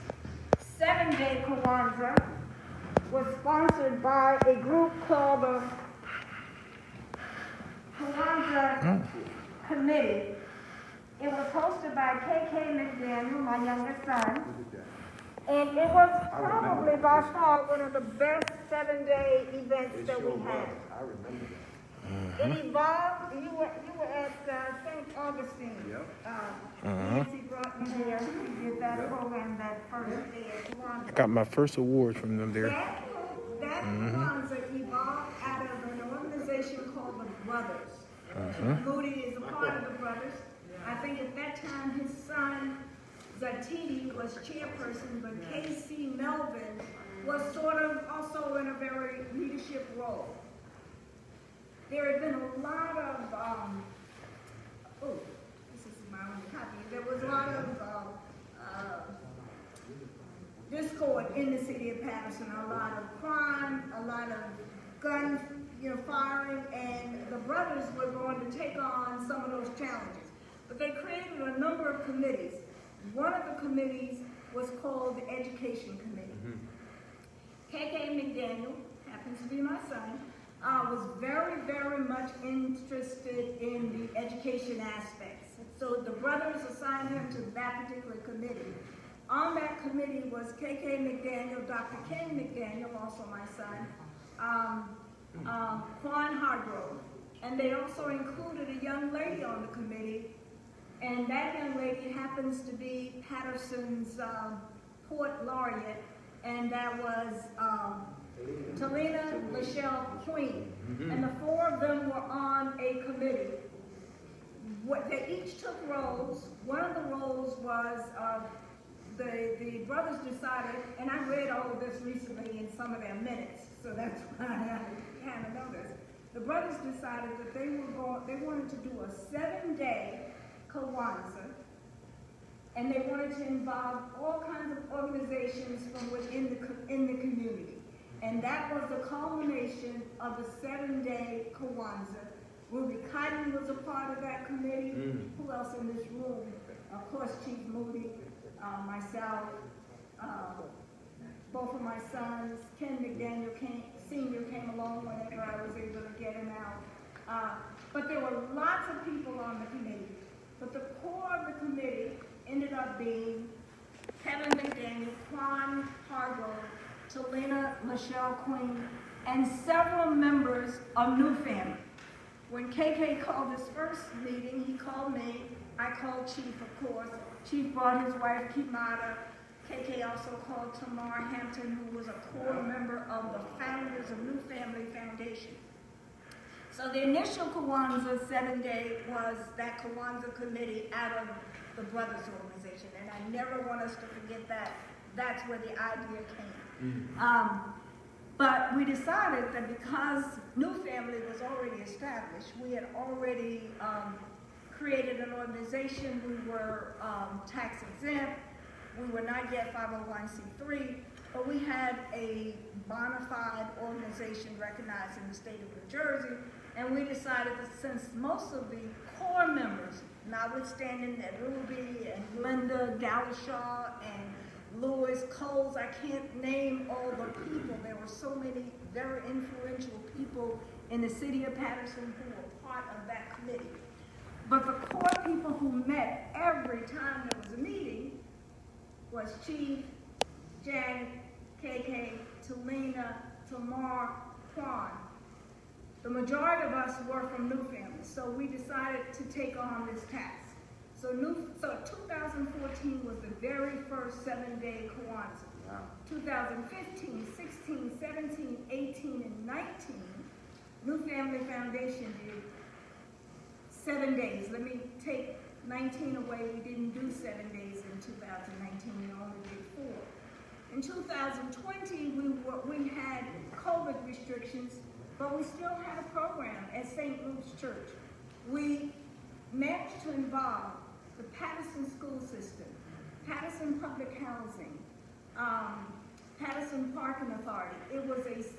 7-day Kwanzaa was sponsored by a group called the Kwanzaa Committee. It was hosted by K.K. McDaniel, my youngest son, and it was probably by far one of the best 7-day events that we had. I remember that. It evolved. You were at St. Augustine. Nancy brought me there. We did that program that first day at Kwanzaa. I got my first award from them there. That Kwanzaa evolved out of an organization called the Brothers. Moody is a part of the Brothers. I think at that time his son Zatiti was chairperson, but K.C. Melvin was sort of also in a very leadership role. There had been a lot of, this is my own copy. There was a lot of discord in the city of Paterson, a lot of crime, a lot of gun, firing, and the brothers were going to take on some of those challenges. But they created a number of committees. One of the committees was called the Education Committee. KK McDaniel, happens to be my son, was very, very much interested in the education aspects. So the brothers assigned him to that particular committee. On that committee was KK McDaniel, Dr. Ken McDaniel, also my son, Quan Hargrove. And they also included a young lady on the committee, and that young lady happens to be Paterson's Port Laureate, and that was Talina Michelle Queen. And the four of them were on a committee. They each took roles. One of the roles was the brothers decided, and I read all of this recently in some of their minutes, so that's why I kind of know this. The brothers decided that they wanted to do a 7-day Kwanzaa, and they wanted to involve all kinds of organizations from within the community. And that was the culmination of the 7-day Kwanzaa. Ruby Cotton was a part of that committee. Who else in this room? Of course, Chief Moody, myself, both of my sons. Ken McDaniel Sr. came along whenever I was able to get him out. But there were lots of people on the committee. But the core of the committee ended up being Kevin McDaniel, Quan Hargrove, Talina Michelle Queen, and several members of New Family. When KK called his first meeting, he called me. I called Chief, of course. Chief brought his wife, Kimata. KK also called Tamar Hampton, who was a core member of the founders of New Family Foundation. So the initial Kwanzaa 7-day was that Kwanzaa committee out of the Brothers Organization, and I never want us to forget that. That's where the idea came. But we decided that because New Family was already established, we had already created an organization. We were tax exempt. We were not yet 501c3, but we had a bona fide organization recognized in the state of New Jersey. And we decided that since most of the core members, notwithstanding that Ruby and Linda Galashaw and Louis Coles, I can't name all the people. There were so many very influential people in the city of Paterson who were part of that committee. But the core people who met every time there was a meeting was Chief, Janet, KK, Talina, Tamar, Quan. The majority of us were from New Family, so we decided to take on this task. So 2014 was the very first 7-day Kwanzaa. Wow. 2015, 16, 17, 18, and 19, New Family Foundation did 7 days. Let me take 19 away. We didn't do 7 days in 2019. We only did 4. In 2020, we had COVID restrictions, but we still had a program at St. Luke's Church. We managed to involve the Paterson school system, Paterson Public Housing, Paterson Parking Authority.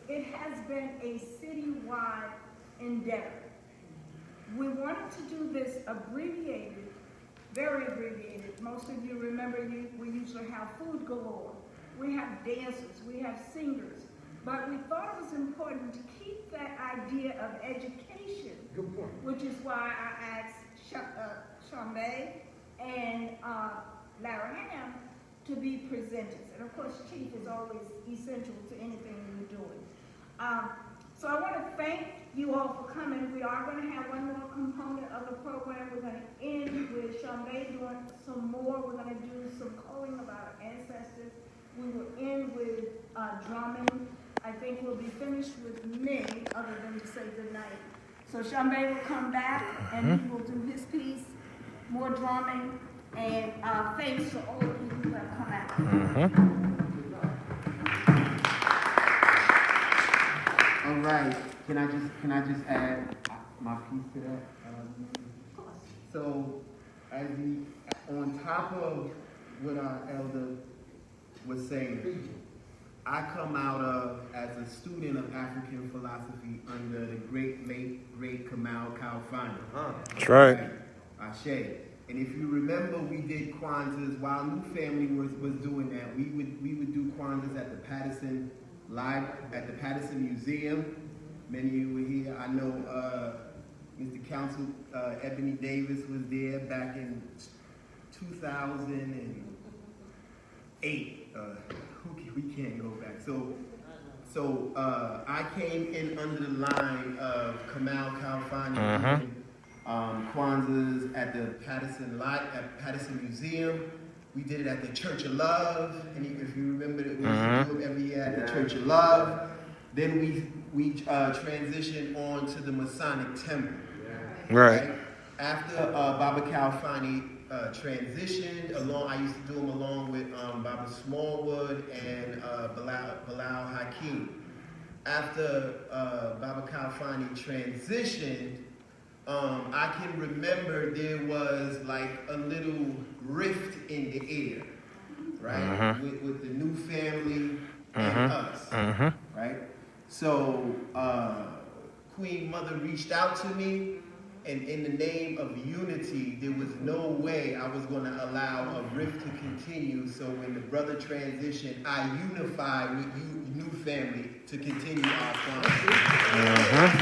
It has been a citywide endeavor. We wanted to do this abbreviated, very abbreviated. Most of you remember we usually have food galore. We have dancers, we have singers. But we thought it was important to keep that idea of education, which is why I asked Shombey and Larry Hamm to be presenters. And of course, Chief is always essential to anything we're doing. So I want to thank you all for coming. We are going to have one more component of the program. We're going to end with Shombey doing some more. We're going to do some calling about our ancestors. We will end with drumming. I think we'll be finished with me, other than to say goodnight. So Shombey will come back and he will do his piece, more drumming, and thanks to all of you who have come out. All right. Can I just add my piece to that? So, on top of what our elder was saying, I come out of, as a student of African philosophy under the late great Kamal Kalfani. That's right. Ashe. And if you remember, we did Kwanzas while New Family was doing that. We would do Kwanzas at the Paterson Museum. Many of you were here. I know Mr. Councilman Davis was there back in 2008. We can't go back. So I came in under the line of Kamal Kalfani doing Kwanzas at the Paterson Museum. We did it at the Church of Love, and if you remember, we used to do it every year at the Church of Love. Then we transitioned on to the Masonic Temple. Right. After Baba Kalfani transitioned, I used to do them along with Baba Smallwood and Bilal Hakeem. After Baba Kalfani transitioned, I can remember there was like a little rift in the air, right? With the New Family and us, right? So Queen Mother reached out to me, and in the name of unity, there was no way I was going to allow a rift to continue. So when the brother transitioned, I unified with New Family to continue our conversation.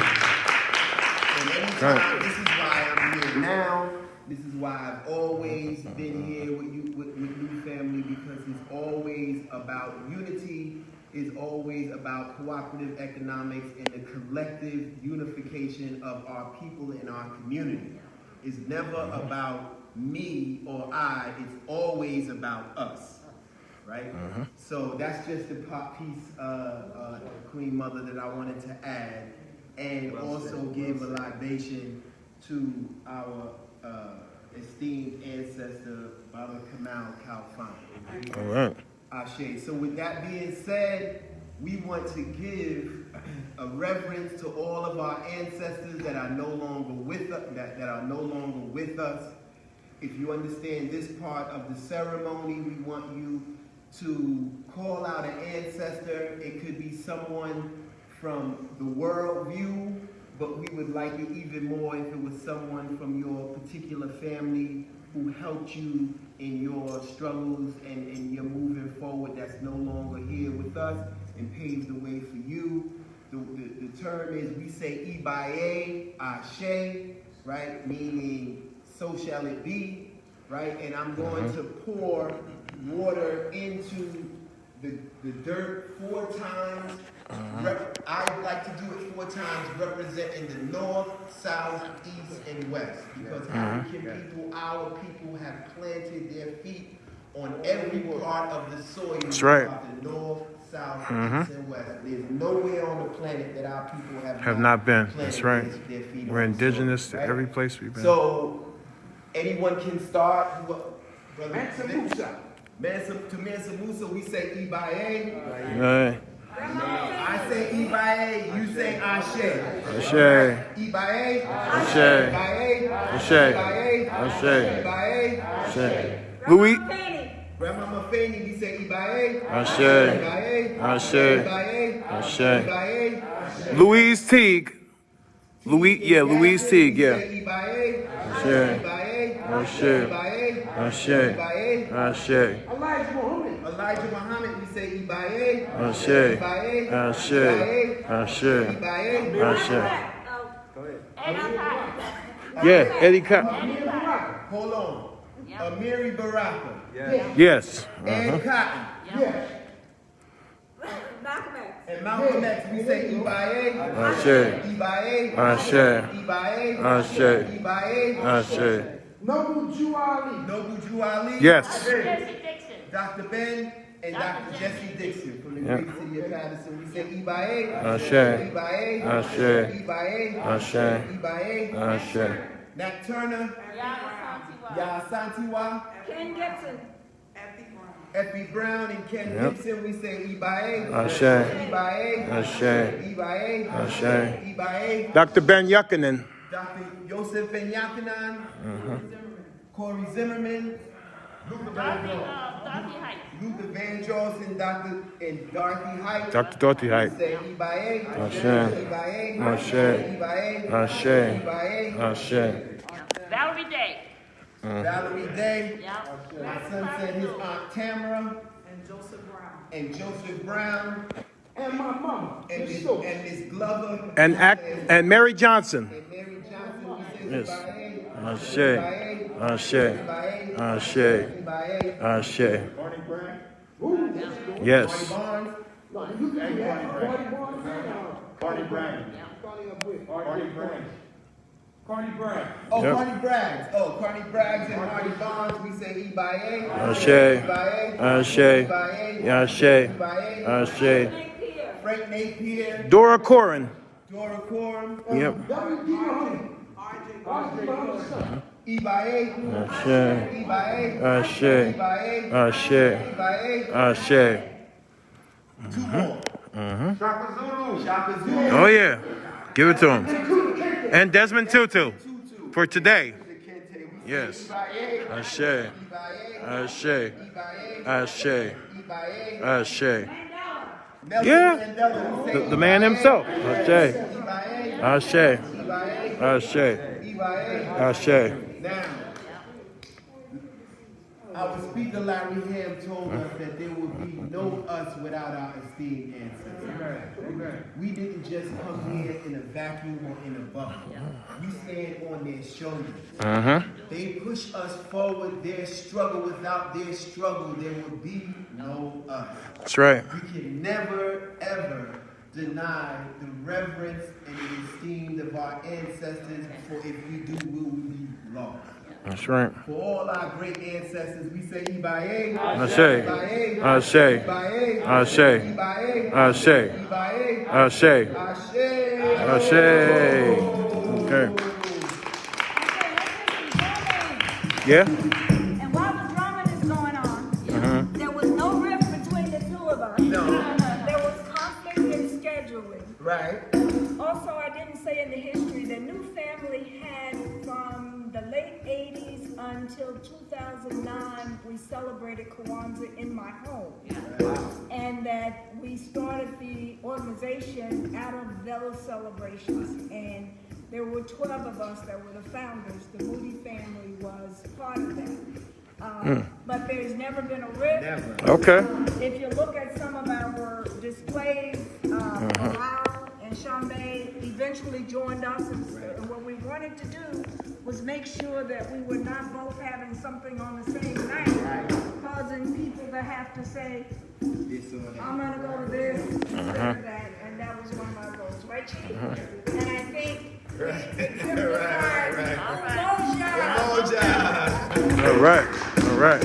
And anytime, this is why I'm here now. This is why I've always been here with New Family, because it's always about unity. Is always about cooperative economics and the collective unification of our people in our community. It's never about me or I, it's always about us, right? So that's just the piece, Queen Mother, that I wanted to add, and also give a libation to our esteemed ancestor, Baba Kamal Kalfani. All right. Ashe. So with that being said, we want to give a reverence to all of our ancestors that are no longer with us. That are no longer with us. If you understand this part of the ceremony, we want you to call out an ancestor. It could be someone from the world view, but we would like it even more if it was someone from your particular family who helped you in your struggles and you're moving forward, that's no longer here with us and paves the way for you. The term is, we say Ibaye, Ashe, right? Meaning, so shall it be, right? And I'm going to pour water into the dirt 4 times. I like to do it 4 times, representing the north, south, east, and west. Because African people, our people, have planted their feet on every part of the soil. That's right. Of the north, south, east, and west. There's nowhere on the planet that our people have not been. planted That's right. their feet We're on the indigenous soil, to every place we've been. So, anyone can start. Brother Mansa Musa. To Mansa Musa, we say Ibaye. Right. I say Ibaye, you say Ashe. Ashe. Ibaye. Ashe. Ibaye. Ashe. Ashe. Ibaye. Ashe. Louis. Grandmama Fanny, we say Ibaye. Ashe. Ibaye. Ashe. Ibaye. Ashe. Ibaye. Louise Teague. Louise Teague, yeah. Ibaye. Ashe. Ashe. Ashe. Ashe. Elijah Muhammad, we say Ibaye. Ashe. Ashe. Ashe. Ashe. Yeah, Eddie Cup. Hold on. Amiri Baraka. Yes. Ed Cotton. And Malcolm X, we say Ibaye. Ashe. Ibaye. Ashe. Ibaye. Ashe. Ibaye. Ashe. Noble Jew Ali. Noble Jew Ali. Yes. Dr. Ben and Dr. Jesse Dixon from the great city of Paterson. We say Ibaye. Ashe. Ibaye. Ashe. Ibaye. Ashe. Ibaye. Ashe. Nat Turner. Yasantiwa. Ken Gibson. Effie Brown and Ken Gibson, we say Ibae. Ashe. Ibae. Ashe. Ibae. Ashe. Ibae. Dr. Ben Yuckanen. Dr. Joseph Ben Yakanan. Corey Zimmerman. Luther Vandross and Dorothy Height. Dr. Dorothy Height. Say Ibae. Ashe. Ibae. Ashe. Ibae. Ashe. Ibae. Ashe. Valerie Day. Valerie Day. Yep. My son said his Aunt Tamara. And Joseph Brown. And my mama. And Miss Glover. And Mary Johnson. And Mary Johnson, we say Yes. Ibae. Ashe. Ashe. Ashe. Ibae. Ashe. Barney Bragg. Yes. Barnes. Barney Bragg. Barney Bragg. Carney Bragg. Oh, Yep. Carney Braggs. Oh, Carney Braggs and Marty Barnes, we say Ibae. Ashe. Ibae. Ashe. Ibae. Ashe. Ibae. Ashe. Frank Napier. Dora Corin. Dora Coram. Yep. Ibae. Ashe. Ibae. Ashe. Ibae. Ashe. Ibae. Ashe. Two more. Shaka Zulu. Oh yeah. Give it to him. And Desmond Tutu for today. Yes. Ashe. Ashe. Ashe. Ashe. Yeah. The man himself. Ashe. Ashe. Ashe. Ashe. Now, our speaker Larry Hamm told us that there would be no us without our esteemed ancestors. We didn't just come here in a vacuum or in a bubble. We stand on their shoulders. They push us forward. Their struggle, without their struggle, there would be no us. That's right. We can never, ever deny the reverence and the esteem of our ancestors, for if we do, we will be lost. That's right. For all our great ancestors, we say Ibae. Ashe. Ashe. Ashe. Ashe. Ashe. Ashe. Okay. Yeah? And while the drumming is going on, there was no rift between the two of us. No. There was conflict in scheduling. Right. Also, I didn't say in the history, the new family had from the late 80s until 2009, we celebrated Kwanzaa in my home. And that we started the organization out of those celebrations. And there were 12 of us that were the founders. The Moody family was part of that. But there's never been a rift. Never. Okay. If you look at some of our displays, Bilal and Shombey eventually joined us, and what we wanted to do was make sure that we were not both having something on the same night, causing people to have to say, I'm gonna go to this instead of that, and that was one of my goals, right, Chief? And I think Umoja. All right. All right.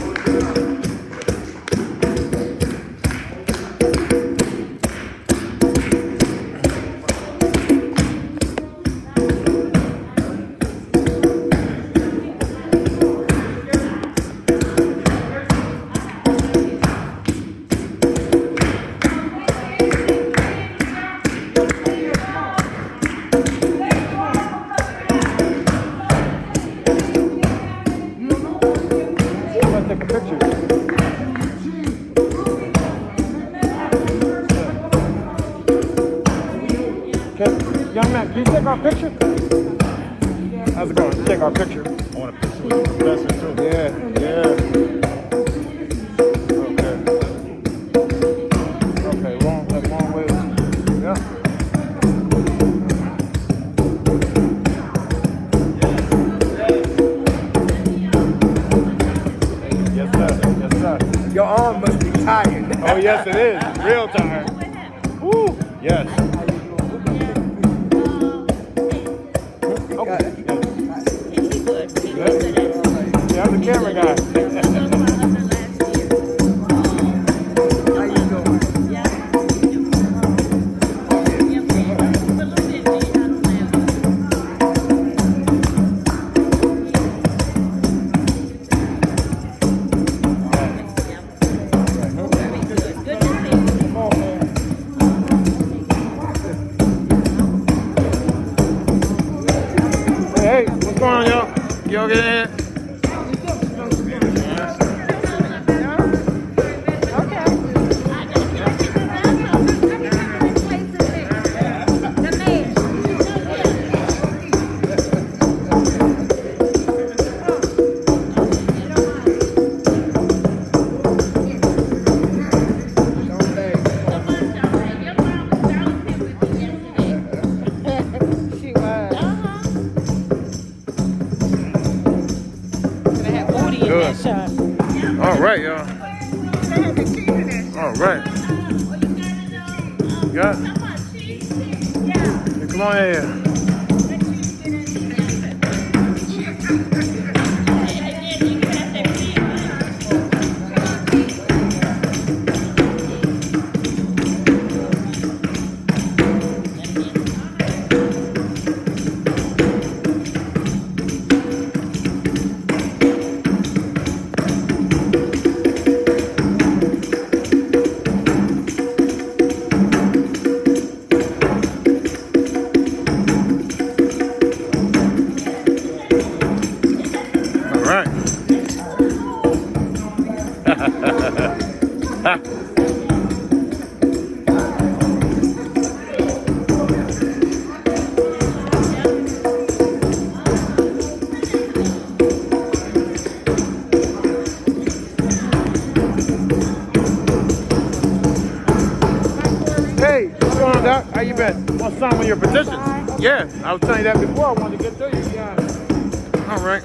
Take a picture. Young man, can you take our picture? How's it going? Take our picture. I want a picture with the professor too. Yeah, yeah. Okay, wrong way. Yeah. Yes, sir. Yes, sir. Your arm must be tired. Oh, yes, it is. Real tired. Woo. Yes. Okay. Good. Yeah, I'm the camera guy. How you doing? good. All right, y'all. All right. Got it? Yeah, come on in here. Hey, what's going on, Doc? How you been? Want to sign one of your petitions? Yeah, I was telling you that before. I wanted to get to you. Yeah. All right.